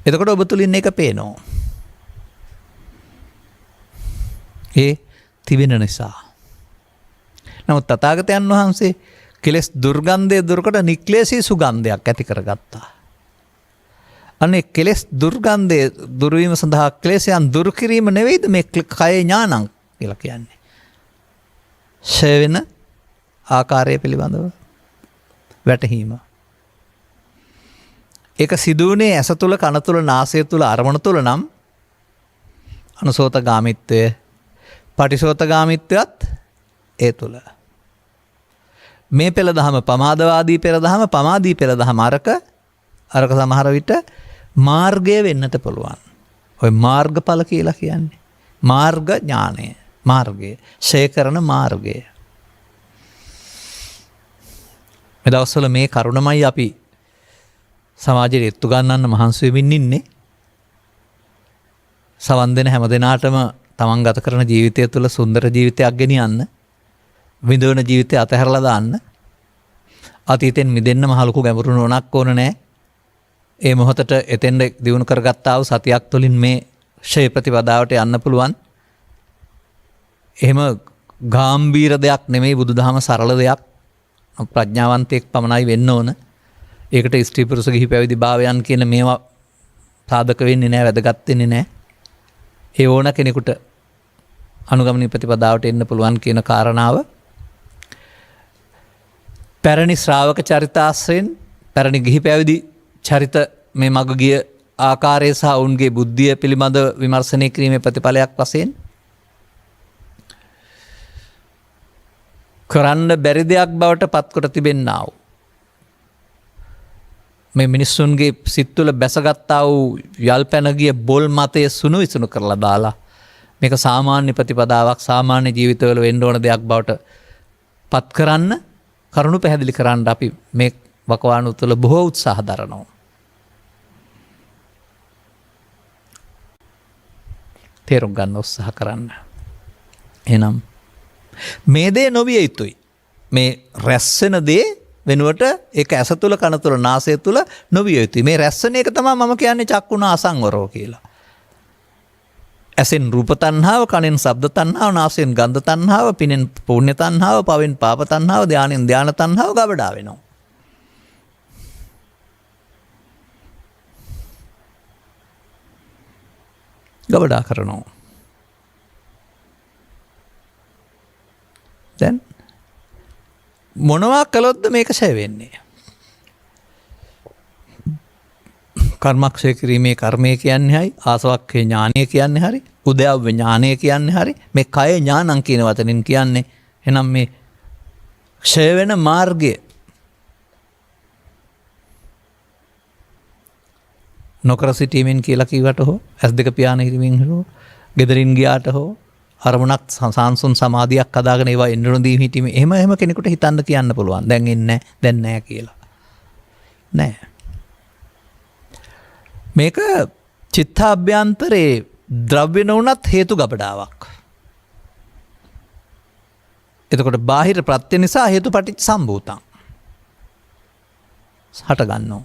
එතකොට ඔබ තුලින් එක පේනවා. ඒ තිබෙන නිසා. නමුත් තථාගතයන් වහන්සේ කෙලස් දුර්ගන්ධය දුරකට නික්ලේශී සුගන්ධයක් ඇති කරගත්තා. අනේ කෙලස් දුර්ගන්ධය දුර්වීම සඳහා ක්ලේශයන් දුරු කිරීම නෙවෙයිද මේ කය ඥානං කියලා කියන්නේ. ෂය වෙන ආකාරය පිළිබඳව වැටහීම. ඒක සිදුවනේ ඇස තුළ කන තුළ නාසය තුළ අරමුණ තුළ නම් අනුසෝතගාමිත්වය පටිසෝතගාමිත්වයත් ඒ තුළ. මේ පෙළ දහම පමාදවාදී පෙළ දහම පමාදී පෙළ දහම අරක සමහර විට මාර්ගය වෙන්නට පුළුවන්. ඔය මාර්ගඵල කියලා කියන්නේ. මාර්ග ඥානය මාර්ගය ෂය කරන මාර්ගය. මේ දවස්වල මේ කරුණමයි අපි සමාජයට එත්තු ගන්නන්න මහන්සි වෙමින් ඉන්නේ. සවන් දෙන හැම දිනාටම තමන් ගත කරන ජීවිතය තුළ සුන්දර ජීවිතයක් ගෙනියන්න, විඳවන ජීවිතය අතහැරලා දාන්න. අතීතෙන් මිදෙන්න මහ ලොකු ගැඹුරු නුවණක් ඕන නැහැ. ඒ මොහොතට එතෙන්ද දිනු කරගත්තා වූ සතියක් තුළින් මේ ෂය ප්‍රතිපදාවට යන්න පුළුවන්. එහෙම ගාම්භීර දෙයක් නෙමෙයි බුදුදහම සරල දෙයක්. ප්‍රඥාවන්තයෙක් පමණයි වෙන්න ඕන. ඒකට ස්ත්‍රී පුරුෂ ගිහි පැවිදි භාවයන් කියන මේවා සාධක වෙන්නේ නැහැ, වැදගත් වෙන්නේ නැහැ. ඒ ඕන කෙනෙකුට අනුගමනීය ප්‍රතිපදාවට එන්න පුළුවන් කියන කාරණාව පැරණි ශ්‍රාවක චරිතාශ්‍රයෙන් පැරණි ගිහි පැවිදි චරිත මේ මග ගිය ආකාරය සහ ඔවුන්ගේ බුද්ධිය පිළිබඳ විමර්ශනය කිරීමේ ප්‍රතිඵලයක් වශයෙන් කරන්න බැරි දෙයක් බවට පත්කොට තිබෙන්නා වූ මේ මිනිස්සුන්ගේ සිත් තුළ බැසගත්තා වූ යල් පැන ගිය බොල් මතය සුණු විසුණු කරලා දාලා මේක සාමාන්‍ය ප්‍රතිපදාවක් සාමාන්‍ය ජීවිතවල වෙන්න ඕන දෙයක් බවට පත් කරන්න කරුණු පැහැදිලි කරන්න අපි මේ වකවානු තුළ බොහෝ උත්සාහ දරනවා. තේරුම් ගන්න උත්සාහ කරන්න. එහෙනම් මේ දේ නොවිය යුතුයි. මේ රැස්සෙන දේ වෙනුවට ඒක ඇස තුළ කන තුළ නාසය තුළ නොවිය යුතුයි. මේ රැස්සෙන එක තමයි මම කියන්නේ චක්කුණ අසංවරෝ කියලා. ඇසෙන් රූප තණ්හාව, කනෙන් ශබ්ද තණ්හාව, නාසයෙන් ගන්ධ තණ්හාව, පිනෙන් පුණ්‍ය තණ්හාව, පවෙන් පාප තණ්හාව, ධානයෙන් ධාන තණ්හාව ගබඩා වෙනවා. ගබඩා කරනවා. දැන් මොනවා කළොත්ද මේක ෂය වෙන්නේ? කර්මක්ෂය කිරීමේ කර්මය කියන්නේ හරි, ආසවක්ඛේ ඥානය කියන්නේ හරි, උද්‍යව්‍ය ඥානය කියන්නේ හරි, මේ කය ඥානං කියන වචනෙන් කියන්නේ. එහෙනම් මේ ක්ෂය වෙන මාර්ගය නොකර සිටීමෙන් කියලා කිව්වට හෝ ඇස් දෙක පියාන කිරීමෙන් හෝ ගෙදරින් ගියාට හෝ අරමුණක් සංසුන් සමාධියක් හදාගෙන ඒවා එන්න නොදී හිටීම එහෙම කෙනෙකුට හිතන්න කියන්න පුළුවන්. දැන් එන්නේ දැන් නැහැ කියලා. නෑ. මේක චිත්තාභ්‍යන්තරේ ද්‍රව්‍ය නොවුනත් හේතු ගබඩාවක්. එතකොට බාහිර ප්‍රත්‍ය නිසා හේතු පටිච්ච සම්භූතං හට ගන්නවා.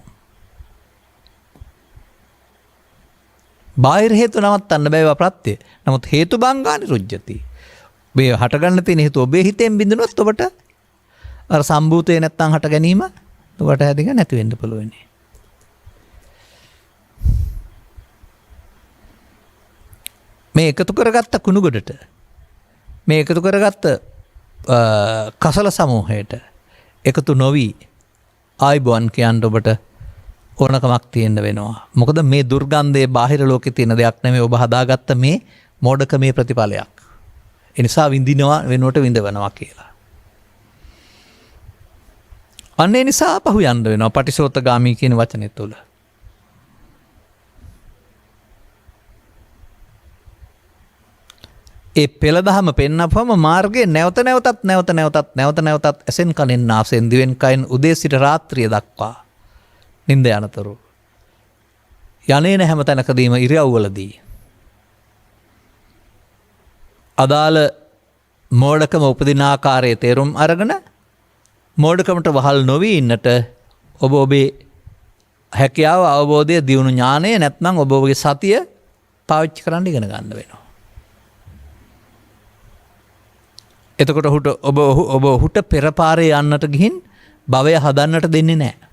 බාහිර හේතු නවත්තන්න බෑ ප්‍රත්‍ය. නමුත් හේතු බංගා නිරුජ්ජති. මේ හට ගන්න තියෙන හේතු ඔබේ හිතෙන් බිඳුනොත් ඔබට අර සම්භූතේ නැත්තම් හට ගැනීම ඔබට හැදික නැති වෙන්න පුළුවන්. මේ එකතු කරගත්ත කුණු ගොඩට මේ එකතු කරගත්ත කසල සමූහයට එකතු නොවී ආයිබුවන් කියන්න ඔබට ඕනකමක් තියෙන්න වෙනවා. මොකද මේ දුර්ගන්ධයේ බාහිර ලෝකේ තියෙන දෙයක් නෙමෙයි ඔබ හදාගත්ත මේ මෝඩකමේ ප්‍රතිඵලයක්. ඒ නිසා විඳිනවා වෙනුවට විඳවනවා කියලා. අන්න ඒ නිසා පහු යන්න වෙනවා පටිසෝතගාමී කියන වචනේ තුල. ඒ පෙළ දහම පෙන්නපුවම මාර්ගයේ නැවත නැවතත් ඇසෙන් කනෙන් නාසයෙන් දිවෙන් කයින් උදේ සිට රාත්‍රිය දක්වා නින්ද යනතුරු යන්නේ නැ හැම තැනකදීම ඉරියව්වලදී අදාළ මෝඩකම උපදින ආකාරයේ තේරුම් අරගෙන මෝඩකමට වහල් නොවී ඉන්නට ඔබ ඔබේ හැකියාව අවබෝධය දියුණු ඥානය නැත්නම් ඔබ ඔබගේ සතිය පාවිච්චි කරන්න ඉගෙන ගන්න වෙනවා. එතකොට ඔබ ඔහුට පෙරපාරේ යන්නට ගිහින් භවය හදන්නට දෙන්නේ නැහැ.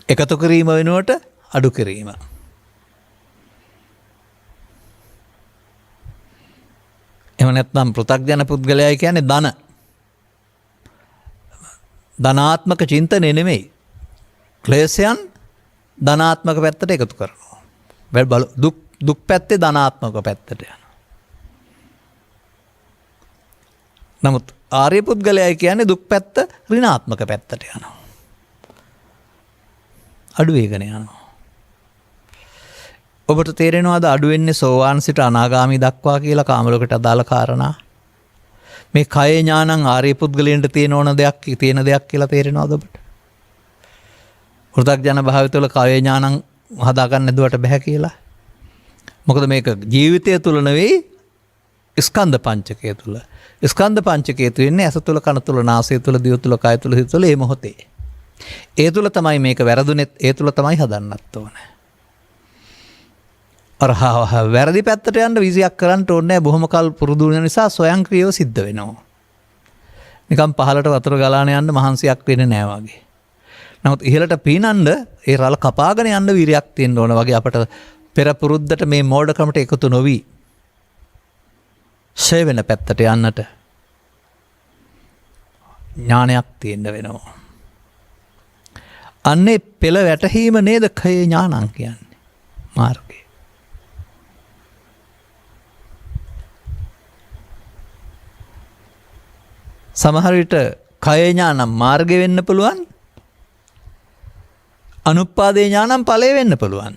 එකතු කිරීම වෙනුවට අඩු කිරීම. එහෙම නැත්නම් පෘථග්ජන පුද්ගලයා කියන්නේ ධනාත්මක චින්තනය නෙමෙයි. ක්ලේශයන් ධනාත්මක පැත්තට එකතු කරනවා. දුක් පැත්තේ ධනාත්මක පැත්තට යනවා. නමුත් ආර්ය පුද්ගලයා කියන්නේ දුක් පැත්ත ඍණාත්මක පැත්තට යනවා. අඩු වේගන යනවා. ඔබට තේරෙනවද අඩු වෙන්නේ සෝවාන් සිට අනාගාමී දක්වා කියලා කාමලෝකයට අදාළ කාරණා? මේ කය ඥානං ආර්ය පුද්ගලයන්ට තියෙන දෙයක් කියලා තේරෙනවද ඔබට? පෘථග්ජන භාවය තුළ කය ඥානං හදාගන්න දුවට බෑ කියලා. මොකද මේක ජීවිතය තුළ නෙවෙයි ස්කන්ධ පංචකය තුළ. ස්කන්ධ පංචකය තුළ ඇස තුළ කන තුළ නාසය තුළ දිව තුළ කය තුළ හිත තුළ මේ මොහොතේ. ඒ තුළ තමයි මේක වැරදුනෙත් ඒ තුළ තමයි හදන්නත් ඕනේ. අර වැරදි පැත්තට යන්න විසියක් කරන්න ඕනේ නැහැ. බොහොම කල් පුරුදු වෙන නිසා ස්වයංක්‍රීයව සිද්ධ වෙනවා. නිකන් පහලට වතුර ගලාන යන්න මහන්සියක් වෙන්නේ නැහැ වගේ. නමුත් ඉහළට පීනන්න ඒ රළ කපාගෙන යන්න වීරියක් තියෙන්න ඕන වගේ අපට පෙර පුරුද්දට මේ මෝඩකමට එකතු නොවි ෂේ වෙන පැත්තට යන්නට ඥානයක් තියෙන්න වෙනවා. අන්නේ පෙළ වැටහීම නේද කය ඥානං කියන්නේ මාර්ගය. සමහර විට කය ඥානම් මාර්ගය වෙන්න පුළුවන්. අනුප්පාදේ ඥානම් ඵලය වෙන්න පුළුවන්.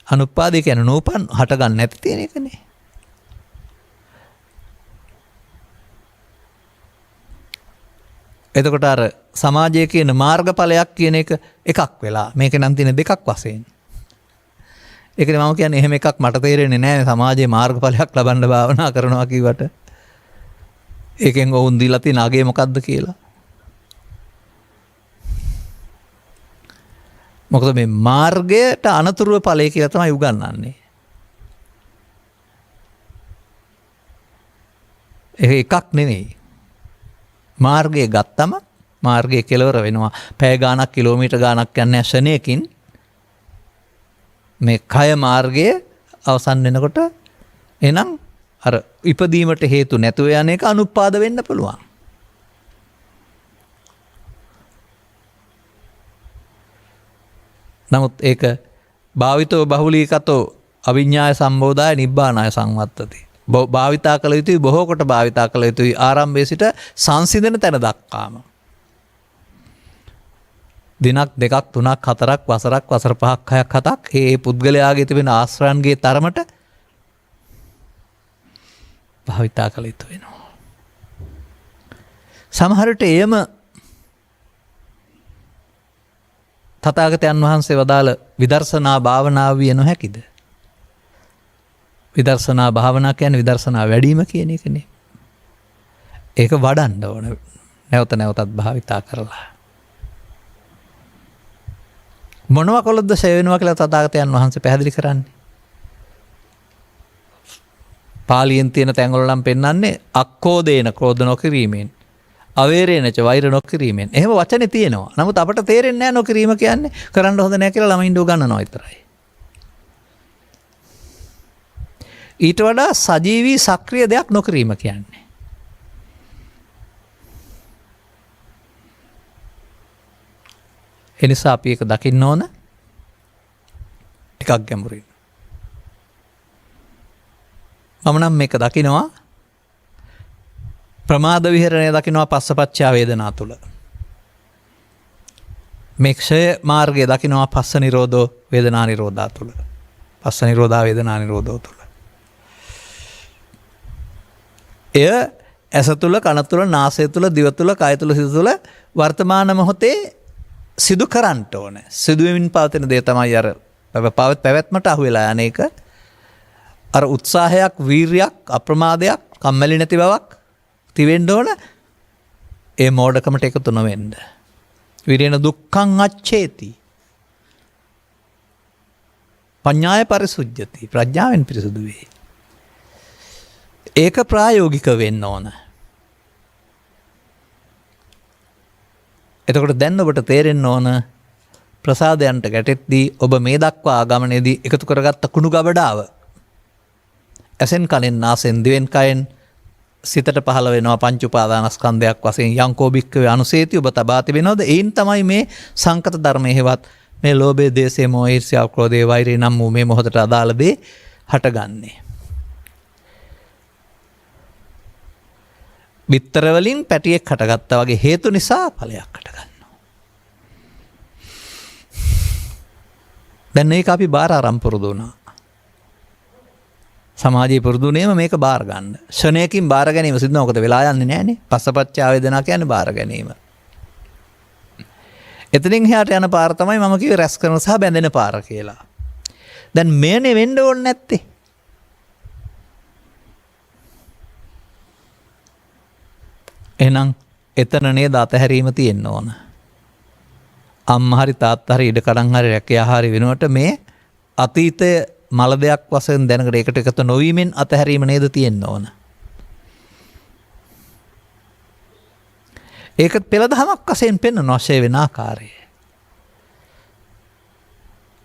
අනුප්පාදේ කියන්නේ නූපන් හට ගන්න නැති තියෙන එකනේ. එතකොට අර සමාජයේ කියන මාර්ගඵලයක් කියන එකක් වෙලා මේක නම් තියෙන දෙකක් වශයෙන්. ඒකනේ මම කියන්නේ එහෙම එකක් මට තේරෙන්නේ නැහැ සමාජයේ මාර්ගඵලයක් ලබන්න භාවනා කරනවා කිව්වට. ඒකෙන් වුන් දීලා තියෙන අගේ මොකද්ද කියලා. මොකද මේ මාර්ගයට අනතුරුව ඵලය කියලා තමයි උගන්වන්නේ. ඒක එකක් නෙවෙයි. මාර්ගය ගත්තම මාර්ගයේ කෙලවර වෙනවා. පැය ගාණක් කිලෝමීටර් ගාණක් යන්නේ ශරණයකින් මේ කය මාර්ගයේ අවසන් වෙනකොට එහෙනම් අර ඉපදීමට හේතු නැතුව යන එක අනුපාද වෙන්න පුළුවන්. නමුත් ඒක භාවිතෝ බහුලීකතෝ අවිඤ්ඤාය සම්බෝධාය නිබ්බානාය සංවත්තති. භාවිතා කළ යුතුයි බොහෝ කොට භාවිතා කළ යුතුයි ආරම්භයේ සිට සංසිඳන තැන දක්වාම. දිනක් දෙකක් තුනක් හතරක් වසරක් වසර 5ක් 6ක් 7ක් ඒ පුද්ගලයාගේ තිබෙන ආශ්‍රයන්ගේ තරමට භාවිතා කළ යුතු වෙනවා. සමහරට එයම තථාගතයන් වහන්සේ වදාළ විදර්ශනා භාවනාව විය නොහැකිද? විදර්ශනා භාවනා කියන්නේ විදර්ශනා වැඩිම කියන එකනේ. ඒක වඩන්න ඕන. නැවත නැවතත් භාවිතා කරලා. මොනවා කළොත්ද ෂය වෙනවා කියලා තථාගතයන් වහන්සේ පැහැදිලි කරන්නේ. පාලියෙන් තියෙන තැන්වල නම් පෙන්වන්නේ අක්කෝදේන ක්‍රෝධ නොකිරීමෙන්. අවේරේනච වෛර නොකිරීමෙන්. එහෙම වචනේ තියෙනවා. නමුත් අපට තේරෙන්නේ නැහැ නොකිරීම කියන්නේ කරන්න හොඳ නැහැ කියලා ළමින්ට උගන්වනවා විතරයි. ඊට වඩා සජීවී සක්‍රිය දෙයක් නොකිරීම කියන්නේ. එනිසා අපි ඒක දකින්න ඕන ටිකක් ගැඹුරින්. මම නම් මේක දකිනවා ප්‍රමාද විහරණය දකිනවා පස්සපච්චා වේදනා තුල. මේ ක්ෂය මාර්ගය දකිනවා පස්ස නිරෝධෝ වේදනා නිරෝධා තුල. පස්ස නිරෝධා වේදනා නිරෝධෝ තුල. එය ඇස තුල කන තුල නාසය තුල දිව තුල කය තුල සිත තුල වර්තමාන මොහොතේ සිදු කරන්න ඕන. සිදුවෙමින් පවතින දේ තමයි අර පැවැත්මට අහු වෙලා යන එක. අර උත්සාහයක්, වීරියක්, අප්‍රමාදයක්, කම්මැලි නැති බවක් තිබෙන්න ඕන. ඒ මෝඩකමට එකතු නොවෙන්න. විරේණ දුක්ඛං අච්ඡේති. පඤ්ඤාය පරිසුද්ධති. ප්‍රඥාවෙන් පිරිසුදු වේ. ඒක ප්‍රායෝගික වෙන්න ඕන. එතකොට දැන් ඔබට තේරෙන්න ඕන ප්‍රසාදයන්ට ගැටෙද්දී ඔබ මේ දක්වා ආගමනයේදී එකතු කරගත්ත කුණු ගබඩාව ඇසෙන් කනෙන් නාසෙන් දිවෙන් කයෙන් සිතට පහළ වෙනවා පංච උපාදානස්කන්ධයක් වශයෙන් යංකෝ භික්ඛවේ අනුසේති ඔබ තබා තිබෙනවද? ඒන් තමයි මේ සංකත ධර්මයේ හේවත් මේ ලෝභය, දේශය, මොහය, ඊර්ෂ්‍යාව, ක්‍රෝධය, වෛරය නම් වූ මේ මොහොතට අදාළ දේ හටගන්නේ. බිත්තර වලින් පැටියෙක් හටගත්තා වගේ හේතු නිසා ඵලයක් හටගන්නවා. දැන් මේක අපි බාර ආරම්භ පුරුදු වුණා. සමාජයේ පුරුදුනේම මේක බාර ගන්න. ෂණයකින් බාර ගැනීම සිද්ධ මොකද වෙලා යන්නේ නැහනේ. පස්සපච්චා වේදනා කියන්නේ බාර ගැනීම. එතනින් එහාට යන පාර තමයි මම කිව්වේ රැස් කරන සහ බැඳෙන පාර කියලා. දැන් මේනේ වෙන්න ඕනේ නැත්තේ. එහෙනම් එතන නේද අතහැරීම තියෙන්න ඕන. අම්මා හරි තාත්තා හරි ඉඩ කඩන් හරි රැකියා හරි වෙනුවට මේ අතීතය මල දෙයක් වශයෙන් දැනකට ඒකට එකතු නොවීමෙන් අතහැරීම නේද තියෙන්න ඕන. ඒක පෙළ දහමක් වශයෙන් පෙන්වන අවශ්‍ය වෙන ආකාරය.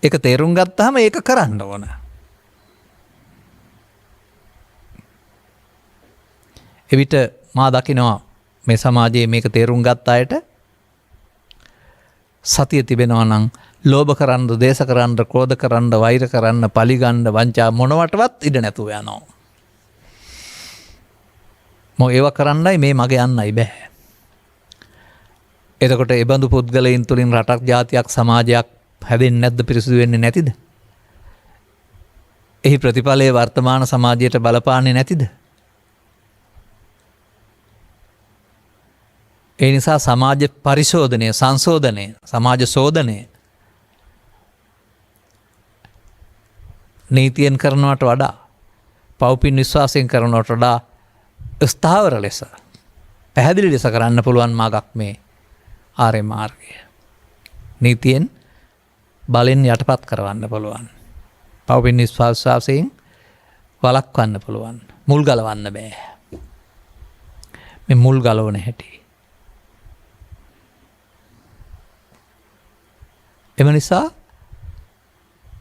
ඒක තේරුම් ගත්තාම ඒක කරන්න ඕන. එවිට මා දකිනවා මේ සමාජයේ මේක තේරුම් ගත්ත අයට සතිය තිබෙනවා නම් ලෝභ කරන්න, දේශ කරන්න, ක්‍රෝධ කරන්න, වෛර කරන්න, පලි ගන්න, වංචා මොනවටවත් ඉඩ නැතුව යනවා. මොකද ඒව කරන්නයි මේ මගේ යන්නයි බෑ. එතකොට ඒ බඳු පුද්ගලයන් තුලින් රටක්, ජාතියක්, සමාජයක් හැදෙන්නේ නැද්ද, පිරිසුදු වෙන්නේ නැතිද? එහි ප්‍රතිඵලයේ වර්තමාන සමාජයට බලපාන්නේ නැතිද? ඒ නිසා සමාජ පරිශෝධනය, සංශෝධනය, සමාජ ශෝධනය නීතියෙන් කරනවට වඩා, පව්පින් විශ්වාසයෙන් කරනවට වඩා ස්ථාවර ලෙස, පැහැදිලි ලෙස කරන්න පුළුවන් මාර්ගයක් මේ ආර්ය මාර්ගය. නීතියෙන් බලෙන් යටපත් කරවන්න පුළුවන්. පව්පින් විශ්වාසයෙන් වළක්වන්න පුළුවන්. මුල් ගලවන්න බෑ. මේ මුල් ගලවන හැටි. එම නිසා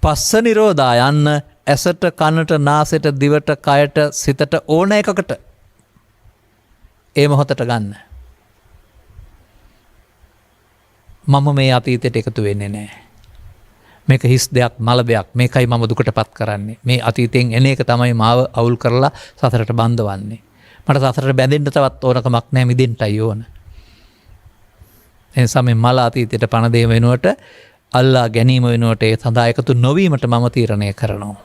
පස්ස නිරෝධා යන්න ඇසට, කනට, නාසයට, දිවට, කයට, සිතට ඕන එකකට ඒ මොහොතට ගන්න. මම මේ අතීතයට එකතු වෙන්නේ නැහැ. මේක හිස් දෙයක්, මල දෙයක්. මේකයි මම දුකටපත් කරන්නේ. මේ අතීතයෙන් එන එක තමයි මාව අවුල් කරලා සසරට බඳවන්නේ. මට සසරට බැඳෙන්න තවත් ඕනකමක් නැහැ, මිදෙන්නයි ඕන. එනිසා මේ මල අතීතයට පණ දීම වෙනුවට අල්ලා ගැනීම වෙනුවට ඒ සඳහා එකතු නොවීමට මම තීරණය කරනවා.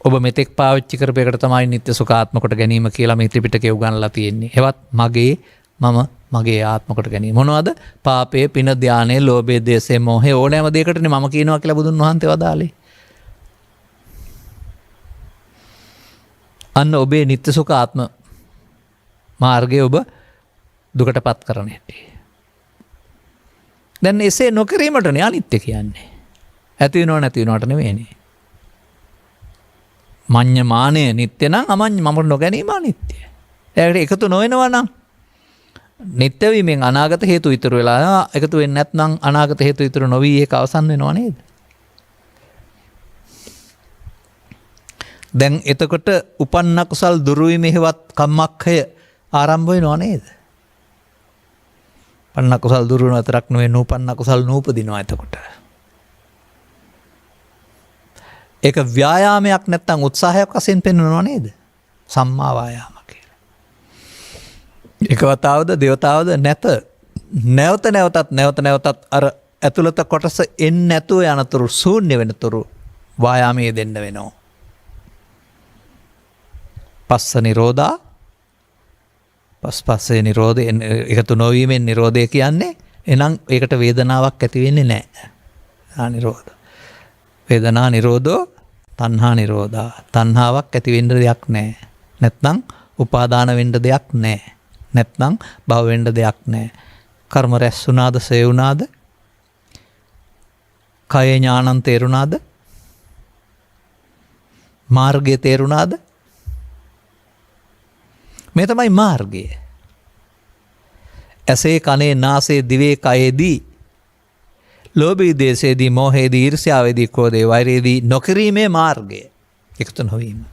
ඔබ මෙතෙක් පාවිච්චි කරපු එකට තමයි නිත්‍ය සුඛාත්ම කොට ගැනීම කියලා මේ ත්‍රිපිටකයේ උගන්වලා තියෙන්නේ. හෙවත් මගේ මම මගේ ආත්ම කොට ගැනීම. මොනවද? පාපය, පින, ධානය, ලෝභය, ද්වේෂය, මෝහය ඕනෑම දෙයකටනේ මම කියනවා කියලා බුදුන් වහන්සේ වදාළේ. අන්න ඔබේ නිත්‍ය සුඛාත්ම මාර්ගය ඔබ දුකටපත් කරන හැටි. දැන් එසේ නොකිරීමටනේ අනිත්‍ය කියන්නේ. ඇති වෙනව නැති වෙනවට නෙවෙයිනේ. මඤ්ඤ මානය නිත්‍ය නම් අමඤ්ඤ මම නොගැනීම අනිත්‍යයි. ඒකට එකතු නොවෙනවා නම් නිත්‍ය වීමෙන් අනාගත හේතු ඉතුරු වෙලා එකතු වෙන්නේ නැත්නම් අනාගත හේතු ඉතුරු නොවි ඒක අවසන් වෙනව නේද? දැන් එතකොට උපන්න කුසල් දුරු වීමෙහිවත් කම්මක්ඛය ආරම්භ වෙනව නේද? පන්න කුසල් දුරු වෙන විතරක් නෙවෙයි නූපන්න කුසල් නූපදිනවා එතකොට. ඒක ව්‍යායාමයක් නැත්තම් උත්සාහයක් වශයෙන් පෙන්වනව නේද? සම්මා වායාම කියලා. එක වතාවද දෙවතාවද නැවත නැවතත් අර ඇතුළත කොටස එන්නේ නැතුව යනතුරු ශූන්‍ය වෙනතුරු වායාමයේ දෙන්න වෙනවා. පස්ස නිරෝධා පස්සේ නිරෝධය එකතු නොවීමෙන් නිරෝධය කියන්නේ එනම් ඒකට වේදනාවක් ඇති වෙන්නේ නැහැ. නිරෝධ. වේදනා නිරෝධෝ තණ්හා නිරෝධා. තණ්හාවක් ඇති වෙන්න දෙයක් නැහැ. නැත්නම් උපාදාන වෙන්න දෙයක් නැහැ. නැත්නම් භව වෙන්න දෙයක් නැහැ. කර්ම රැස් වුණාද සේ වුණාද? කය ඥානං තේරුණාද? මාර්ගය තේරුණාද? මේ තමයි මාර්ගය. ඇසේ කනේ නාසයේ දිවේ කයේදී ලෝභී දේශේදී මෝහේදී ඊර්ෂ්‍යාවේදී ක්‍රෝධේ වෛරයේදී නොකිරීමේ මාර්ගය එකතු නොවීම.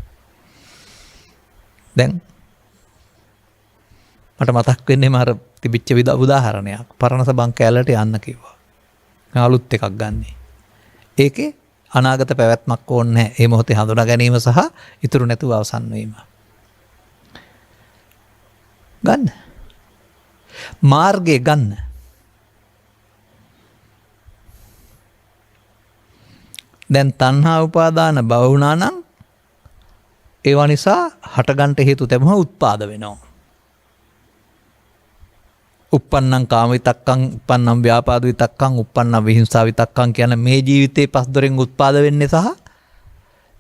දැන් මට මතක් වෙන්නේ මාර තිබිච්ච උදාහරණයක්. පරණ සබන් කැලලට යන්න කිව්වා. අලුත් එකක් ගන්නෙ. ඒකේ අනාගත පැවැත්මක් ඕනේ නැහැ. ඒ මොහොතේ හඳුනා ගැනීම සහ ඉතුරු නැතුව අවසන් වීම. ගන්න. මාර්ගය ගන්න. දැන් තණ්හා උපාදාන භව වුණා නම් ඒවා නිසා හටගන්ට හේතු තැබුම උත්පාද වෙනවා. uppannam කාම විතක්කං uppannam ව්‍යාපාද විතක්කං uppannam විහිංසා විතක්කං කියන මේ ජීවිතේ පස් දොරෙන් උත්පාද වෙන්නේ සහ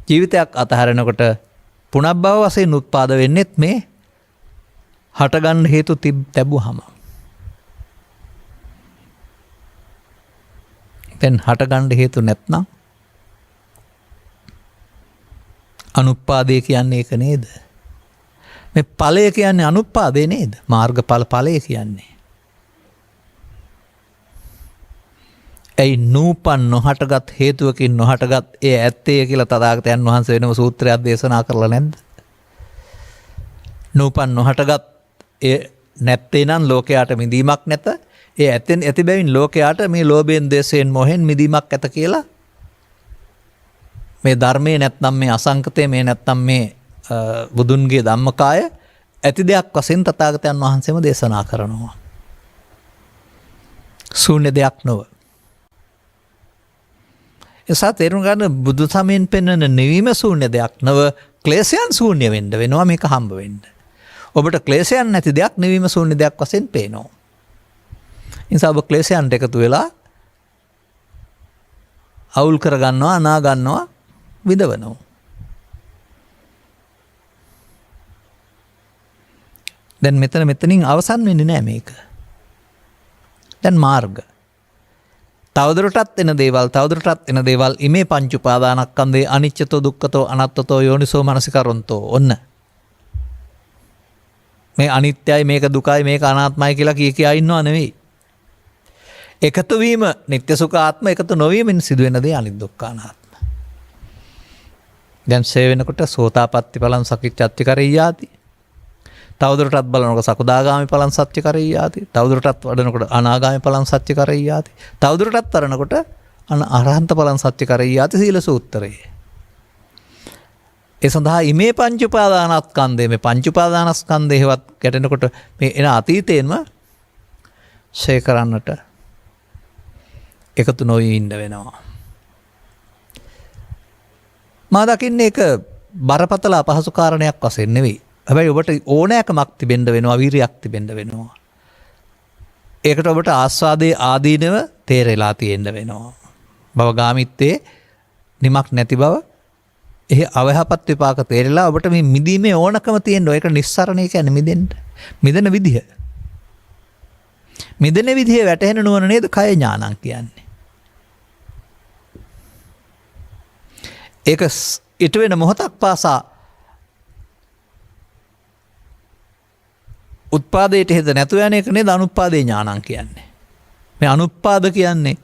ජීවිතයක් අතහැරෙනකොට පුනබ්භව වශයෙන් උත්පාද වෙන්නේත් මේ හටගන්න හේතු තැබුවහම. දැන් හටගන්න හේතු නැත්නම් අනුත්පාදේ කියන්නේ ඒක නේද? මේ ඵලය කියන්නේ අනුත්පාදේ නේද? මාර්ගඵල ඵලය කියන්නේ. ඒ නූපන් නොහටගත් හේතුවකින් නොහටගත් ඒ ඇත්තේ කියලා තථාගතයන් වහන්සේ වෙනම සූත්‍රයක් දේශනා කරලා නැද්ද? නූපන් නොහටගත් ඒ නැත්තේ නම් ලෝකයට මිදීමක් නැත. ඒ ඇතෙන් ඇති බැවින් ලෝකයට මේ ලෝභයෙන් දේශයෙන් මොහෙන් මිදීමක් ඇත කියලා මේ ධර්මයේ නැත්නම් මේ අසංකතේ මේ නැත්නම් මේ බුදුන්ගේ ධම්මකාය ඇති දෙයක් වශයෙන් තථාගතයන් වහන්සේම දේශනා කරනවා. ශූන්‍ය දෙයක් නොව. එසා තේරුම් ගන්න බුදු සමයෙන් පෙන්වන නිවීම ශූන්‍ය දෙයක් නොව ක්ලේශයන් ශූන්‍ය වෙන්න වෙනවා මේක හම්බ වෙන්න. ඔබට ක්ලේශයන් නැති දෙයක් නිවීම ශූන්‍ය දෙයක් වශයෙන් පේනවා. නිසා ඔබ ක්ලේශයන්ට එකතු වෙලා අවුල් කරගන්නවා අනා ගන්නවා විදවනවා. දැන් මෙතනින් අවසන් වෙන්නේ නැහැ මේක. දැන් මාර්ග. තවදුරටත් එන දේවල් ඉමේ පංච උපාදානස්කන්ධේ අනිච්චතෝ දුක්ඛතෝ අනාත්තතෝ යෝනිසෝ මනසිකරොන්තෝ ඔන්න. මේ අනිත්‍යයි මේක දුකයි මේක අනාත්මයි කියලා කියා ඉන්නව නෙවෙයි. එකතු වීම නිත්‍ය සුඛ ආත්ම එකතු නොවීමෙන් සිදුවෙන දේ අනිදුක්ඛ අනාත්ම. දැන් සේ වෙනකොට සෝතාපට්ටි ඵලං සකිච්ඡත්ති කරෙය්‍යාති. තවදුරටත් බලනකොට සකදාගාමි ඵලං සත්‍ය කරෙය්‍යාති. තවදුරටත් වඩනකොට අනාගාමි ඵලං සත්‍ය කරෙය්‍යාති. තවදුරටත් වඩනකොට අරහන්ත ඵලං සත්‍ය කරෙය්‍යාති සීල සූත්‍රයේ. ඒ සඳහා ඉමේ පංච උපාදානස්කන්ධය මේ පංච උපාදානස්කන්ධේවත් ගැටෙනකොට මේ එන අතීතයෙන්ම ෂේ කරන්නට එකතු නොවී ඉන්න වෙනවා. මා දකින්නේ ඒක බරපතල අපහසු කාරණයක් වශයෙන් නෙවෙයි. හැබැයි ඔබට ඕනෑකමක් තිබෙන්න වෙනවා, වීරියක් තිබෙන්න වෙනවා. ඒකට ඔබට ආස්වාදයේ ආදීනව තේරෙලා තියෙන්න වෙනවා. භවගාමිත්වයේ නිමක් නැති බව, එහි අවයහපත් විපාක තේරෙලා ඔබට මේ මිදීමේ ඕනකම තියෙන්න. ඒක නිස්සරණය කියන්නේ මිදෙන්න. මිදෙන විදිහ. මිදෙන විදිහ වැටහෙන නුවණ නේද කය ඥානං කියන්නේ. ඒක ඉට වෙන මොහොතක් පාසා උත්පාදයට හෙද නැතු යන එක නේද අනුත්පාදේ ඥානං කියන්නේ. මේ අනුත්පාද කියන්නේ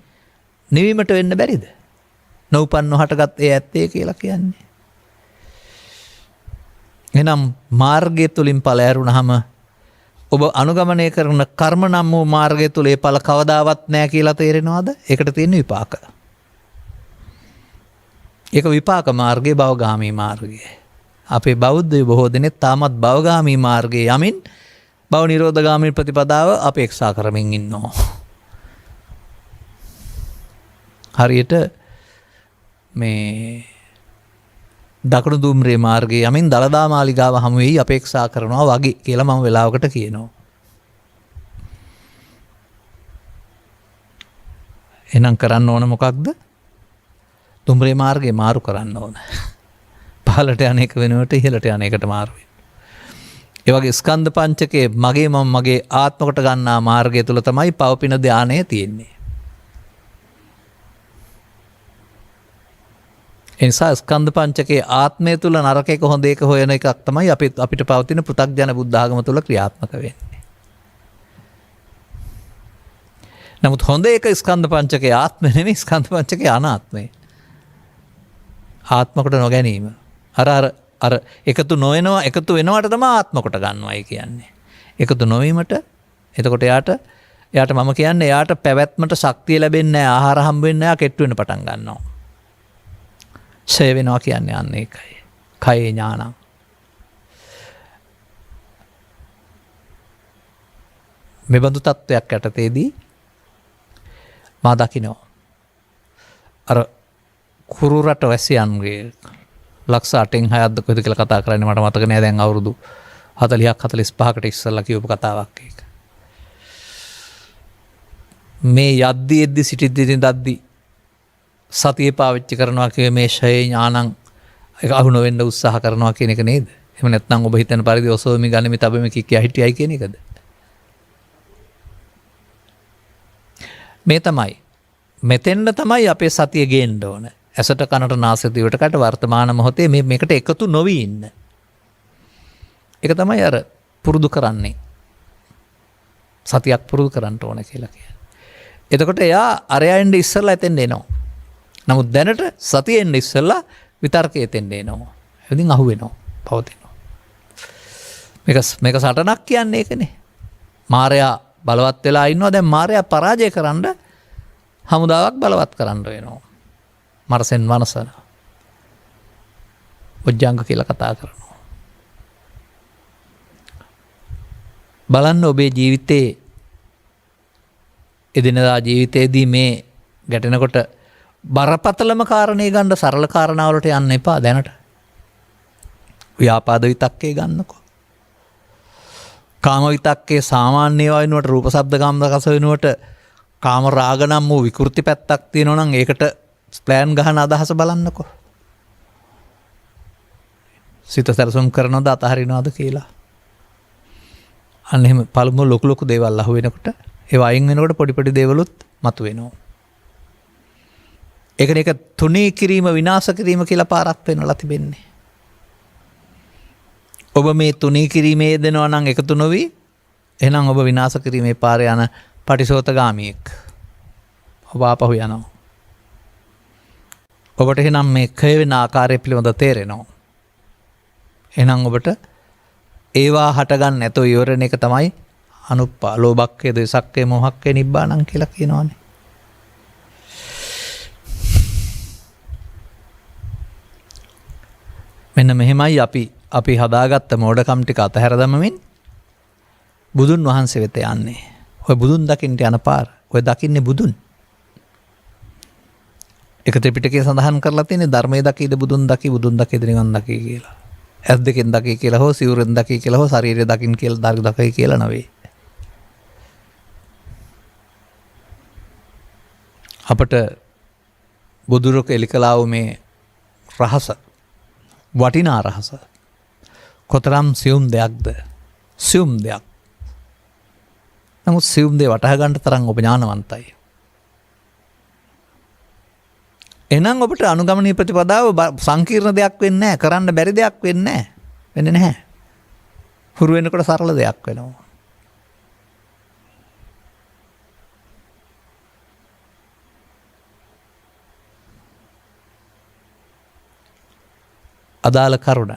නිවීමට වෙන්න බැරිද? නෝපන්නෝ හටගත් ඒ ඇත්තේ කියලා කියන්නේ. එහෙනම් මාර්ගය තුලින් ඵල ඇරුණාම ඔබ අනුගමනය කරන කර්ම නම් වූ මාර්ගය තුල ඒ ඵල කවදාවත් නැහැ කියලා තේරෙනවද? ඒකට තියෙන විපාක. ඒක විපාක මාර්ගයේ භවගාමී මාර්ගය. අපේ බෞද්ධයෝ බොහෝ දෙනෙක් තාමත් භවගාමී මාර්ගයේ යමින් භව නිරෝධගාමී ප්‍රතිපදාව අපේක්ෂා කරමින් ඉන්නවා. හරියට මේ දකුණු දුම්රිය මාර්ගයේ යමින් දලදා මාලිගාව හමු වෙයි අපේක්ෂා කරනවා වගේ කියලා මම වෙලාවකට කියනවා. එහෙනම් කරන්න ඕන මොකක්ද? දුම්රිය මාර්ගේ මාරු කරන්න ඕන. පහළට යන එක වෙනුවට ඉහළට යන එකට මාරු වෙන්න. ඒ වගේ ස්කන්ධ පංචකයේ මගේ මම මගේ ආත්ම කොට ගන්නා මාර්ගය තුල තමයි පවපින ධානය තියෙන්නේ. එනිසා ස්කන්ධ පංචකයේ ආත්මය තුල නරක එක හොඳ එක හොයන එකක් තමයි අපිට පවතින පෘථග්ජන බුද්ධ ආගම තුල ක්‍රියාත්මක වෙන්නේ. නමුත් හොඳ එක ස්කන්ධ පංචකයේ ආත්මය නෙමෙයි, ස්කන්ධ පංචකයේ අනාත්මය. ආත්ම කොට නොගැනීම. අර එකතු නොවෙනවා, එකතු වෙනවට තමයි ආත්ම කොට ගන්නවයි කියන්නේ. එකතු නොවීමට එතකොට එයාට මම කියන්නේ එයාට පැවැත්මට ශක්තිය ලැබෙන්නේ නැහැ, ආහාර හම්බ වෙන්නේ නැහැ, කෙට්ටු වෙන පටන් ගන්නවා. ෂය වෙනවා කියන්නේ අන්න ඒකයි. කයේ ඥානං. මෙබඳු තත්වයක් යටතේදී මා දකිනවා අර කුරු රට වැසියන්ගේ ලක්ෂ 8න් 6ක්ද කොහෙද කියලා කතා කරන්නේ මට මතක නෑ. දැන් අවුරුදු 40ක් 45කට ඉස්සෙල්ලා කියපු කතාවක් ඒක. මේ යද්දි සිටිද්දි දද්දි සතිය පාවිච්චි කරනවා කියේ මේ ෂය ඥානං ඒක අහු නොවෙන්න උත්සාහ කරනවා කියන එක නේද? එහෙම නැත්නම් ඔබ හිතන පරිදි ඔසෝමි ගනිමි තබෙමි කිය හිටියයි කියන එකද? මේ තමයි. මෙතෙන්න තමයි අපේ සතිය ගේන්න ඕන. ඇසට කනට නාසයට දිවටකට වර්තමාන මොහොතේ මේකට එකතු නොවී ඉන්න. ඒක තමයි අර පුරුදු කරන්නේ. සතියක් පුරුදු කරන්න ඕන කියලා කියන්නේ. එතකොට එයා අරයන්ඩ ඉස්සරලා එතෙන්ට එනවා. නමුත් දැනට සතියෙන්ද ඉස්සෙල්ලා විතර්කයේ තෙන්ද එනවා. ඉතින් අහු වෙනවා, පවතිනවා. මේක සටනක් කියන්නේ ඒකනේ. මාරයා බලවත් වෙලා ඉන්නවා. දැන් මාරයා පරාජය කරන්න හමුදාවක් බලවත් කරන්න වෙනවා. මරසෙන් වනසන. ඔජ්ජංග කියලා කතා කරනවා. බලන්න ඔබේ ජීවිතේ එදිනදා ජීවිතයේදී මේ ගැටෙනකොට බරපතලම කාරණේ ගන්න සරල කාරණාවලට යන්න එපා දැනට. ව්‍යාපාද විතක්කේ ගන්නකෝ. කාම විතක්කේ සාමාන්‍ය ඒවා වෙනුවට රූප ශබ්ද ගන්ධ රස වෙනුවට කාම රාග නම් වූ විකෘති පැත්තක් තියෙනවා නම් ඒකට ප්ලෑන් ගහන අදහස බලන්නකෝ. සිත සැලසුම් කරනවද අතහරිනවද කියලා. අන්න එහෙම පළමුව ලොකු දේවල් අහු වෙනකොට ඒවා අයින් වෙනකොට පොඩි දේවලුත් මතුවෙනවා. ඒක තුනී කිරීම විනාශ කිරීම කියලා පාරක් වෙනලා තිබෙන්නේ. ඔබ මේ තුනී කිරීමේ දෙනවා නම් එකතු නොවි එහෙනම් ඔබ විනාශ කිරීමේ පාරේ යන පටිසෝතගාමියෙක්. ඔබ ආපහු යනවා. ඔබට එහෙනම් මේ කය වෙන ආකාරය පිළිබඳ තේරෙනවා. එහෙනම් ඔබට ඒවා හටගන්න නැතෝ ඉවරන එක තමයි අනුප්පා ලෝභක්ඛය ද්වේෂක්ඛය මෝහක්ඛය නිබ්බාණං කියලා කියනවානේ. මෙන්න මෙහෙමයි අපි හදාගත්ත මෝඩකම් ටික අතහැර දමමින් බුදුන් වහන්සේ වෙත යන්නේ. ඔය බුදුන් දකින්නට යන පාර. ඔය දකින්නේ බුදුන්. එක ත්‍රිපිටකයේ සඳහන් කරලා තියෙන්නේ ධර්මයේ දකීද බුදුන් දකී බුදුන් දකීද නිවන් දකී කියලා. ඇස් දෙකෙන් දකී කියලා හෝ සිවුරෙන් දකී කියලා හෝ ශරීරයෙන් දකින්න කියලා දකී කියලා නෙවෙයි. අපට බුදුරක එලිකලාව මේ රහස වටිනා රහස කොතරම් සියුම් දෙයක්ද සියුම් දෙයක්. නමුත් සියුම් දේ වටහා ගන්න තරම් ඔබ ඥානවන්තයි. එහෙනම් ඔබට අනුගමනීය ප්‍රතිපදාව සංකීර්ණ දෙයක් වෙන්නේ නැහැ. කරන්න බැරි දෙයක් වෙන්නේ නැහැ. වෙන්නේ නැහැ. හුරු වෙනකොට සරල දෙයක් වෙනවා. අදාළ කරුණ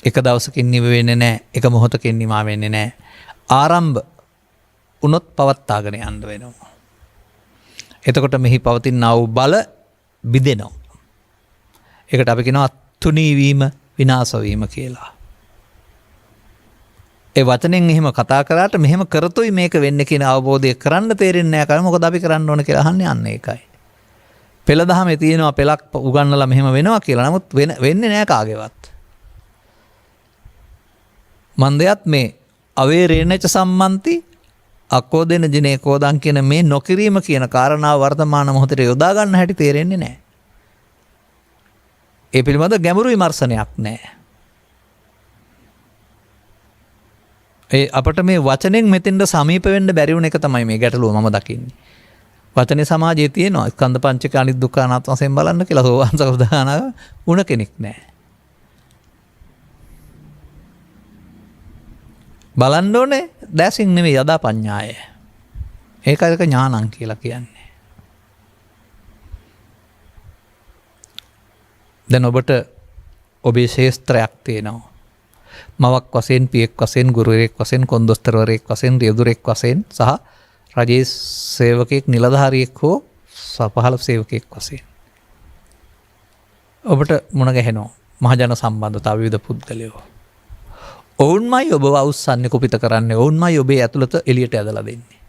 එක දවසකින් නිව වෙන්නේ නැහැ. එක මොහොතකින් නිමා වෙන්නේ නැහැ. ආරම්භ වුණොත් පවත්වාගෙන යන්න වෙනවා. එතකොට මෙහි පවතිනා වූ බල බිදෙනවා. ඒකට අපි කියනවා තුනී වීම විනාශ වීම කියලා. ඒ වචනෙන් එහෙම කතා කරාට මෙහෙම කරතොයි මේක වෙන්නේ කියන අවබෝධය කරන්න තේරෙන්නේ නැහැ. මොකද අපි කරන්න ඕන කියලා අහන්නේ අන්න ඒකයි. පෙළ දහමේ තියෙනවා පෙළක් උගන්වලා මෙහෙම වෙනවා කියලා. නමුත් වෙන්නේ නැහැ කාගේවත්. මන්දයත් මේ අවේරේණච සම්මන්ති අකෝදෙන ජිනේ කෝදන් කියන මේ නොකිරීම කියන කාරණාව වර්තමාන මොහොතේ යොදා ගන්න හැටි තේරෙන්නේ නැහැ. ඒ පිළිබඳ ගැඹුරු විමර්ශනයක් නැහැ. ඒ අපට මේ වචනෙන් මෙතෙන්ද සමීප වෙන්න බැරි වුණ එක තමයි මේ ගැටලුව මම දකින්නේ. වචනේ සමාජයේ තියෙනවා ස්කන්ධ පංචක අනිත් දුක්ඛ අනාත්ම වශයෙන් බලන්න කියලා සෝවාන් සකදානාව වුණ කෙනෙක් නැහැ. බලන්න ඕනේ දැසින් නෙමෙයි යදා පඤ්ඤාය. ඒකයික ඥානං කියලා කියන්නේ. දැන් ඔබට ඔබේ ශේස්ත්‍රයක් තියෙනවා. මවක් වශයෙන්, පියෙක් වශයෙන්, ගුරුවරයෙක් වශයෙන්, කොන්දොස්තරවරයෙක් වශයෙන්, රියදුරෙක් වශයෙන් සහ රජයේ සේවකයෙක්, නිලධාරියෙක් හෝ සපහළ සේවකයෙක් වශයෙන්. ඔබට මුණ ගැහෙනවා මහජන සම්බන්ධතා විවිධ පුද්ගලයෝ. ඔවුන්මයි ඔබ අවුස්සන්නේ කුපිත කරන්නේ. ඔවුන්මයි ඔබේ ඇතුළත එළියට ඇදලා දෙන්නේ.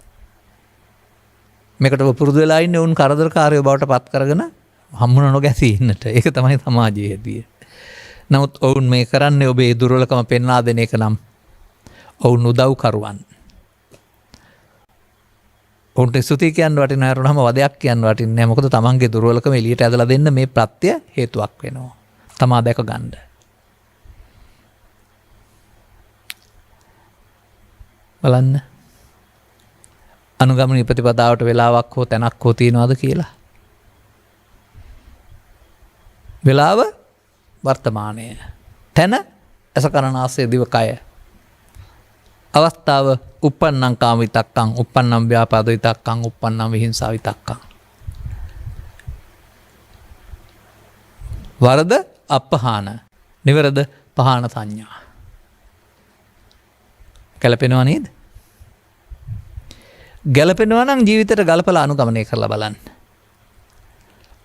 මේකට ඔබ පුරුදු වෙලා ඉන්නේ ඔවුන් කරදරකාරයෝ බවට පත් කරගෙන හම්බුන නොගැසී ඉන්නට. ඒක තමයි සමාජයේ හැටි. නමුත් ඔවුන් මේ කරන්නේ ඔබේ දුර්වලකම පෙන්වා දෙන එක නම් ඔවුන් උදව් කරුවන්. ඔවුන්ට ස්තුති කියන්න වටිනවා නෑරුණාම වදයක් කියන්න වටින්නේ නැහැ. මොකද තමන්ගේ දුර්වලකම එළියට ඇදලා දෙන්න මේ ප්‍රත්‍ය හේතුවක් වෙනවා. තමා දැක ගන්න. බලන්න අනුගමනීය ප්‍රතිපදාවට වෙලාවක් හෝ තැනක් හෝ තියනවාද කියලා. වෙලාව වර්තමානය. තැන අසකරණාසය දිවකය. අවස්ථාව uppannam කාම විතක්කං, uppannam ව්‍යාපාද විතක්කං, uppannam විහිංසා විතක්කං. වරද අපහාන, නිවරද පහාන සංඥා. ගැලපෙනවා නේද? ගැලපෙනවා නම් ජීවිතයට ගලපලා අනුගමනය කරලා බලන්න.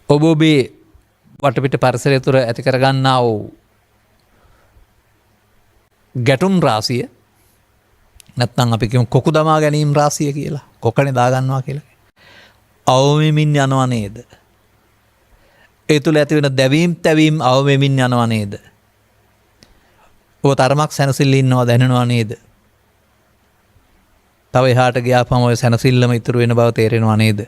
ඔබ ඔබේ වටපිට පරිසරය තුළ ඇති කරගන්නා වූ ගැටුම් රාශිය, නැත්නම් අපි කියමු කොකු දමා ගැනීම රාශිය කියලා. කොකනේ දාගන්නවා කියලා. අවමෙමින් යනවා නේද? ඒ තුළ ඇති වෙන දැවීම් තැවීම් අවමෙමින් යනවා නේද? ඔබ තරමක් සැනසෙල්ල ඉන්නවා දැනෙනවා නේද? තව එහාට ගියාපම ඔය සැනසෙල්ලම ඉතුරු වෙන බව තේරෙනවා නේද?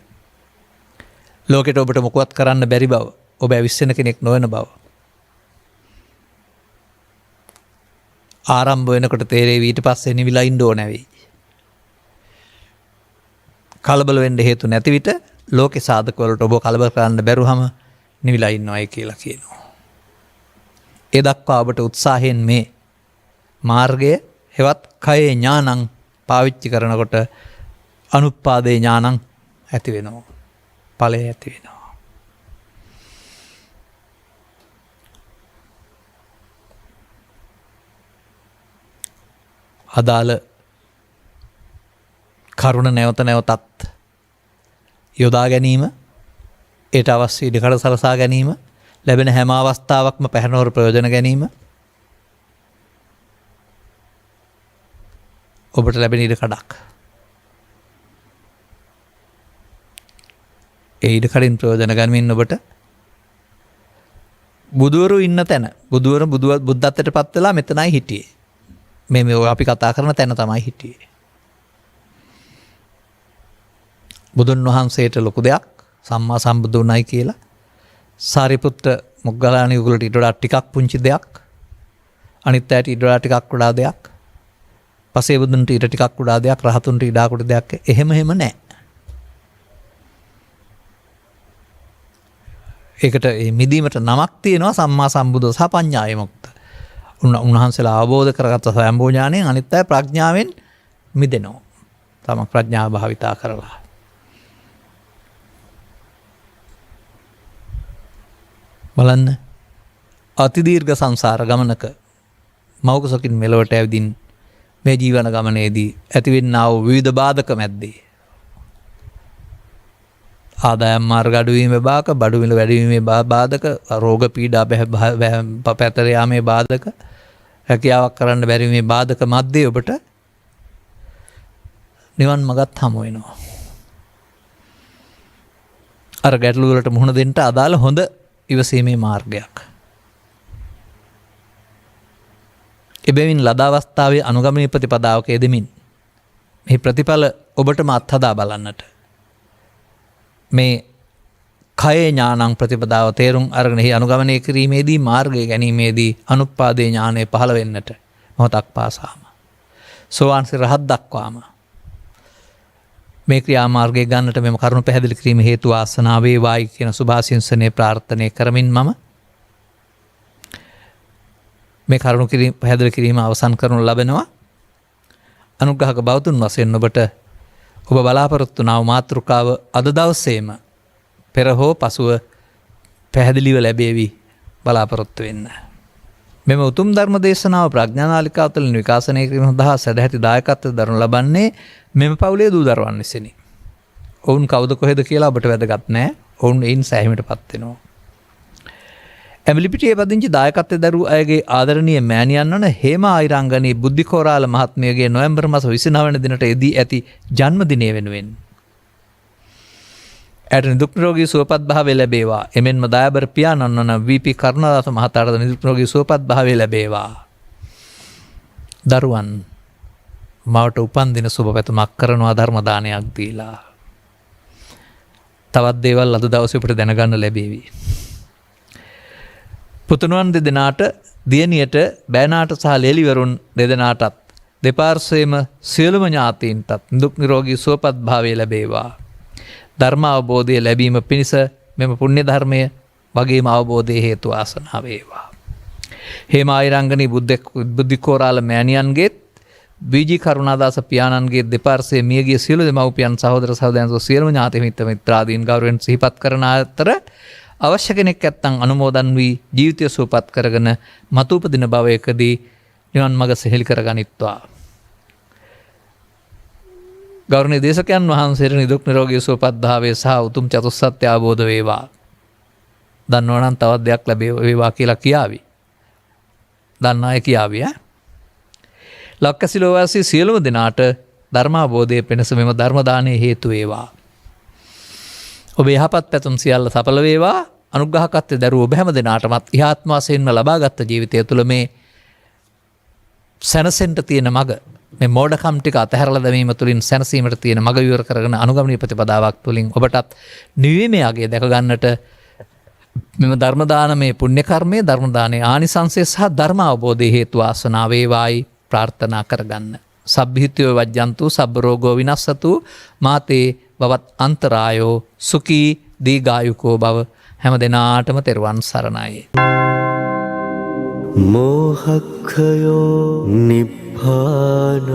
ලෝකෙට ඔබට මොකවත් කරන්න බැරි බව, ඔබ ඇවිස්සෙන කෙනෙක් නොවන බව ආරම්භ වෙනකොට තේරෙවි. ඊට පස්සේ නිවිලා ඉන්න ඕන වෙයි. කලබල වෙන්න හේතු නැති විට ලෝකේ සාධක වලට ඔබ කලබල කරන්න බැරුවම නිවිලා ඉන්නවයි කියලා කියනවා. ඒ දක්වා ඔබට උත්සාහයෙන් මේ මාර්ගය හෙවත් කයේ ඥානං පාවිච්චි කරනකොට අනුප්පාදේ ඥානං ඇති වෙනවා. ඵලය ඇති වෙනවා. අදාළ කරුණ නැවත නැවතත් යොදා ගැනීම, ඒට අවශ්‍ය ඉඩකඩ සලසා ගැනීම, ලැබෙන හැම අවස්ථාවක්ම පැහැරනවර ප්‍රයෝජන ගැනීම ඔබට ලැබෙන ඉඩ කඩක්. ඒ ඉඩ කඩින් ප්‍රයෝජන ගනිමින් ඔබට බුදුවරු ඉන්න තැන බුදුවරු බුද්ධත්වයට පත් වෙලා මෙතනයි හිටියේ. මේ අපි කතා කරන තැන තමයි හිටියේ. බුදුන් වහන්සේට ලොකු දෙයක් සම්මා සම්බුදු වුණයි කියලා සාරිපුත්ත මොග්ගලාණන් උගලට ඊට වඩා ටිකක් පුංචි දෙයක්, අනිත් අයට ඊට වඩා ටිකක් වඩා දෙයක්, පසේ බුදුන්ට ඊට ටිකක් වඩා දෙයක්, රහතුන්ට ඊට කොට දෙයක් එහෙම නැහැ. ඒකට මේ මිදීමට නමක් තියෙනවා සම්මා සම්බුද්ධ සහ පඤ්ඤා විමුක්ත. උන්වහන්සේලා අවබෝධ කරගත්ත සම්බෝ ඥාණයෙන් අනිත් අය ප්‍රඥාවෙන් මිදෙනවා. තම ප්‍රඥාව භාවිතා කරලා. බලන්න අති දීර්ඝ සංසාර ගමනක මෞකසකින් මෙලොවට ඇවිදින් මේ ජීවන ගමනේදී ඇතිවෙන්නා වූ විවිධ බාධක මැද්දේ ආදායම් මාර්ග අඩුවීමේ බාධක, බඩු මිල වැඩිවීමේ බාධක, රෝග පීඩා පැතර යාමේ බාධක, හැකියාවක් කරන්න බැරි වීමේ බාධක මැද්දේ ඔබට නිවන් මගත් හමු වෙනවා. අර ගැටලු වලට මුහුණ දෙන්න අදාළ හොඳ ඉවසීමේ මාර්ගයක්. එබැවින් ලද අවස්ථාවේ අනුගමනීය ප්‍රතිපදාවක යෙදෙමින් මේ ප්‍රතිඵල ඔබටම අත්හදා බලන්නට මේ කයේ ඥානං ප්‍රතිපදාව තේරුම් අරගෙන එහි අනුගමනය කිරීමේදී මාර්ගය ගැනීමේදී අනුප්පාදේ ඥානය පහළ වෙන්නට මොහොතක් පාසාම සෝවාන්සේ රහත් දක්වාම මේ ක්‍රියාමාර්ගය ගන්නට මෙම කරුණු පැහැදිලි කිරීම හේතු වාසනාව වේවායි කියන සුභාශිංසනයේ ප්‍රාර්ථනා කරමින් මම මේ කරුණු පැහැදිලි කිරීම අවසන් කරනු ලබනවා. අනුග්‍රහක බෞතුන් වශයෙන් ඔබට ඔබ බලාපොරොත්තු වුණා වූ මාතෘකාව අද දවසේම පෙර හෝ පසුව පැහැදිලිව ලැබේවි බලාපොරොත්තු වෙන්න. මෙම උතුම් ධර්ම දේශනාව ප්‍රඥා නාලිකාව තුළින් විකාශනය කිරීම සඳහා සදැහැති දායකත්වය දරනු ලබන්නේ මෙම පවුලේ දූ දරුවන් විසිනි. ඔවුන් කවුද කොහෙද කියලා ඔබට වැදගත් නැහැ. ඔවුන් එයින් සෑහීමටපත් වෙනවා. ඇඹිලිපිටියේ පදිංචි දායකත්වයේ දරූ අයගේ ආදරණීය මෑණියන් වන හේමා ආයිරංගනී බුද්ධිකෝරාල මහත්මියගේ නොවැම්බර් මාස 29 වෙනි දිනට එදී ඇති ජන්මදිනය වෙනුවෙන් ඇයට නිදුක් නිරෝගී සුවපත් භාවය ලැබේවා. එමෙන්ම දයාබර පියාණන් වන වී.පී. කරුණාදාස මහතාට නිදුක් නිරෝගී සුවපත් භාවය ලැබේවා. දරුවන් මවට උපන් දින සුබ පැතුමක් කරනවා ධර්ම දානයක් දීලා. තවත් දේවල් අද දවසේ අපිට දැනගන්න ලැබේවි. පුතුණුවන් දෙදෙනාට, දියණියට, බෑනාට සහ ලේලිවරුන් දෙදෙනාටත් දෙපාර්ශ්වයේම සියලුම ඥාතීන්ටත් නිදුක් නිරෝගී සුවපත් භාවය ලැබේවා. ධර්ම අවබෝධය ලැබීම පිණිස මෙම පුණ්‍ය ධර්මය වගේම අවබෝධයේ හේතු ආසනාව වේවා. හේමා ආයිරංගනී බුද්ධිකෝරාල මෑණියන්ගේත් වී.ජී. කරුණාදාස පියාණන්ගේ දෙපාර්ශ්වයේ මියගිය සියලු දෙමව්පියන් සහෝදර සහෝදරයන් සියලුම ඥාති මිත්‍ර මිත්‍රාදීන් ගෞරවයෙන් සිහිපත් කරන අතර අවශ්‍ය කෙනෙක් නැත්තම් අනුමෝදන් වී ජීවිතය සුවපත් කරගෙන මතු උපදින භවයකදී නිවන් මඟ සිහිල් කරගනිත්වා. ගෞරවනීය දේශකයන් වහන්සේට නිදුක් නිරෝගී සුවපත් භාවය සහ උතුම් චතුස්සත්‍ය අවබෝධ වේවා. දන්නවනම් තවත් දෙයක් ලැබේවා කියලා කියාවි. දන්න අය කියාවි ඈ. ලක්කසිලෝ වාසී සියලුම දෙනාට ධර්මාබෝධය පිණිස මෙම ධර්ම දානයේ හේතු වේවා. ඔබ යහපත් පැතුම් සියල්ල සඵල වේවා. අනුග්‍රහකත්වයේ දරුවෝ ඔබ හැම දෙනාටමත් ඉහාත්ම වශයෙන්ම ලබාගත් ජීවිතය තුළ මේ සැනසෙන්න තියෙන මඟ, මේ මෝඩකම් ටික අතහැරලා දැමීම තුළින් සැනසීමට තියෙන මඟ විවර කරගෙන අනුගමනීය ප්‍රතිපදාවක් තුළින් ඔබටත් නිවීමේ අගය දැක ගන්නට මෙම ධර්ම දානමේ පුණ්‍ය කර්මයේ ධර්ම දානයේ ආනිසංසය සහ ධර්ම අවබෝධයේ හේතු වාසනාව වේවායි ප්‍රාර්ථනා කරගන්න. සබ්බිහිතයෝ වජ්ජන්තු සබ්බ රෝගෝ විනස්සතු මාතේ බවත් අන්තරායෝ සුඛී දීඝායුකෝ භව. හැම දිනාටම තෙරුවන් සරණයි. මෝහක්ඛයෝ නිබ්බානං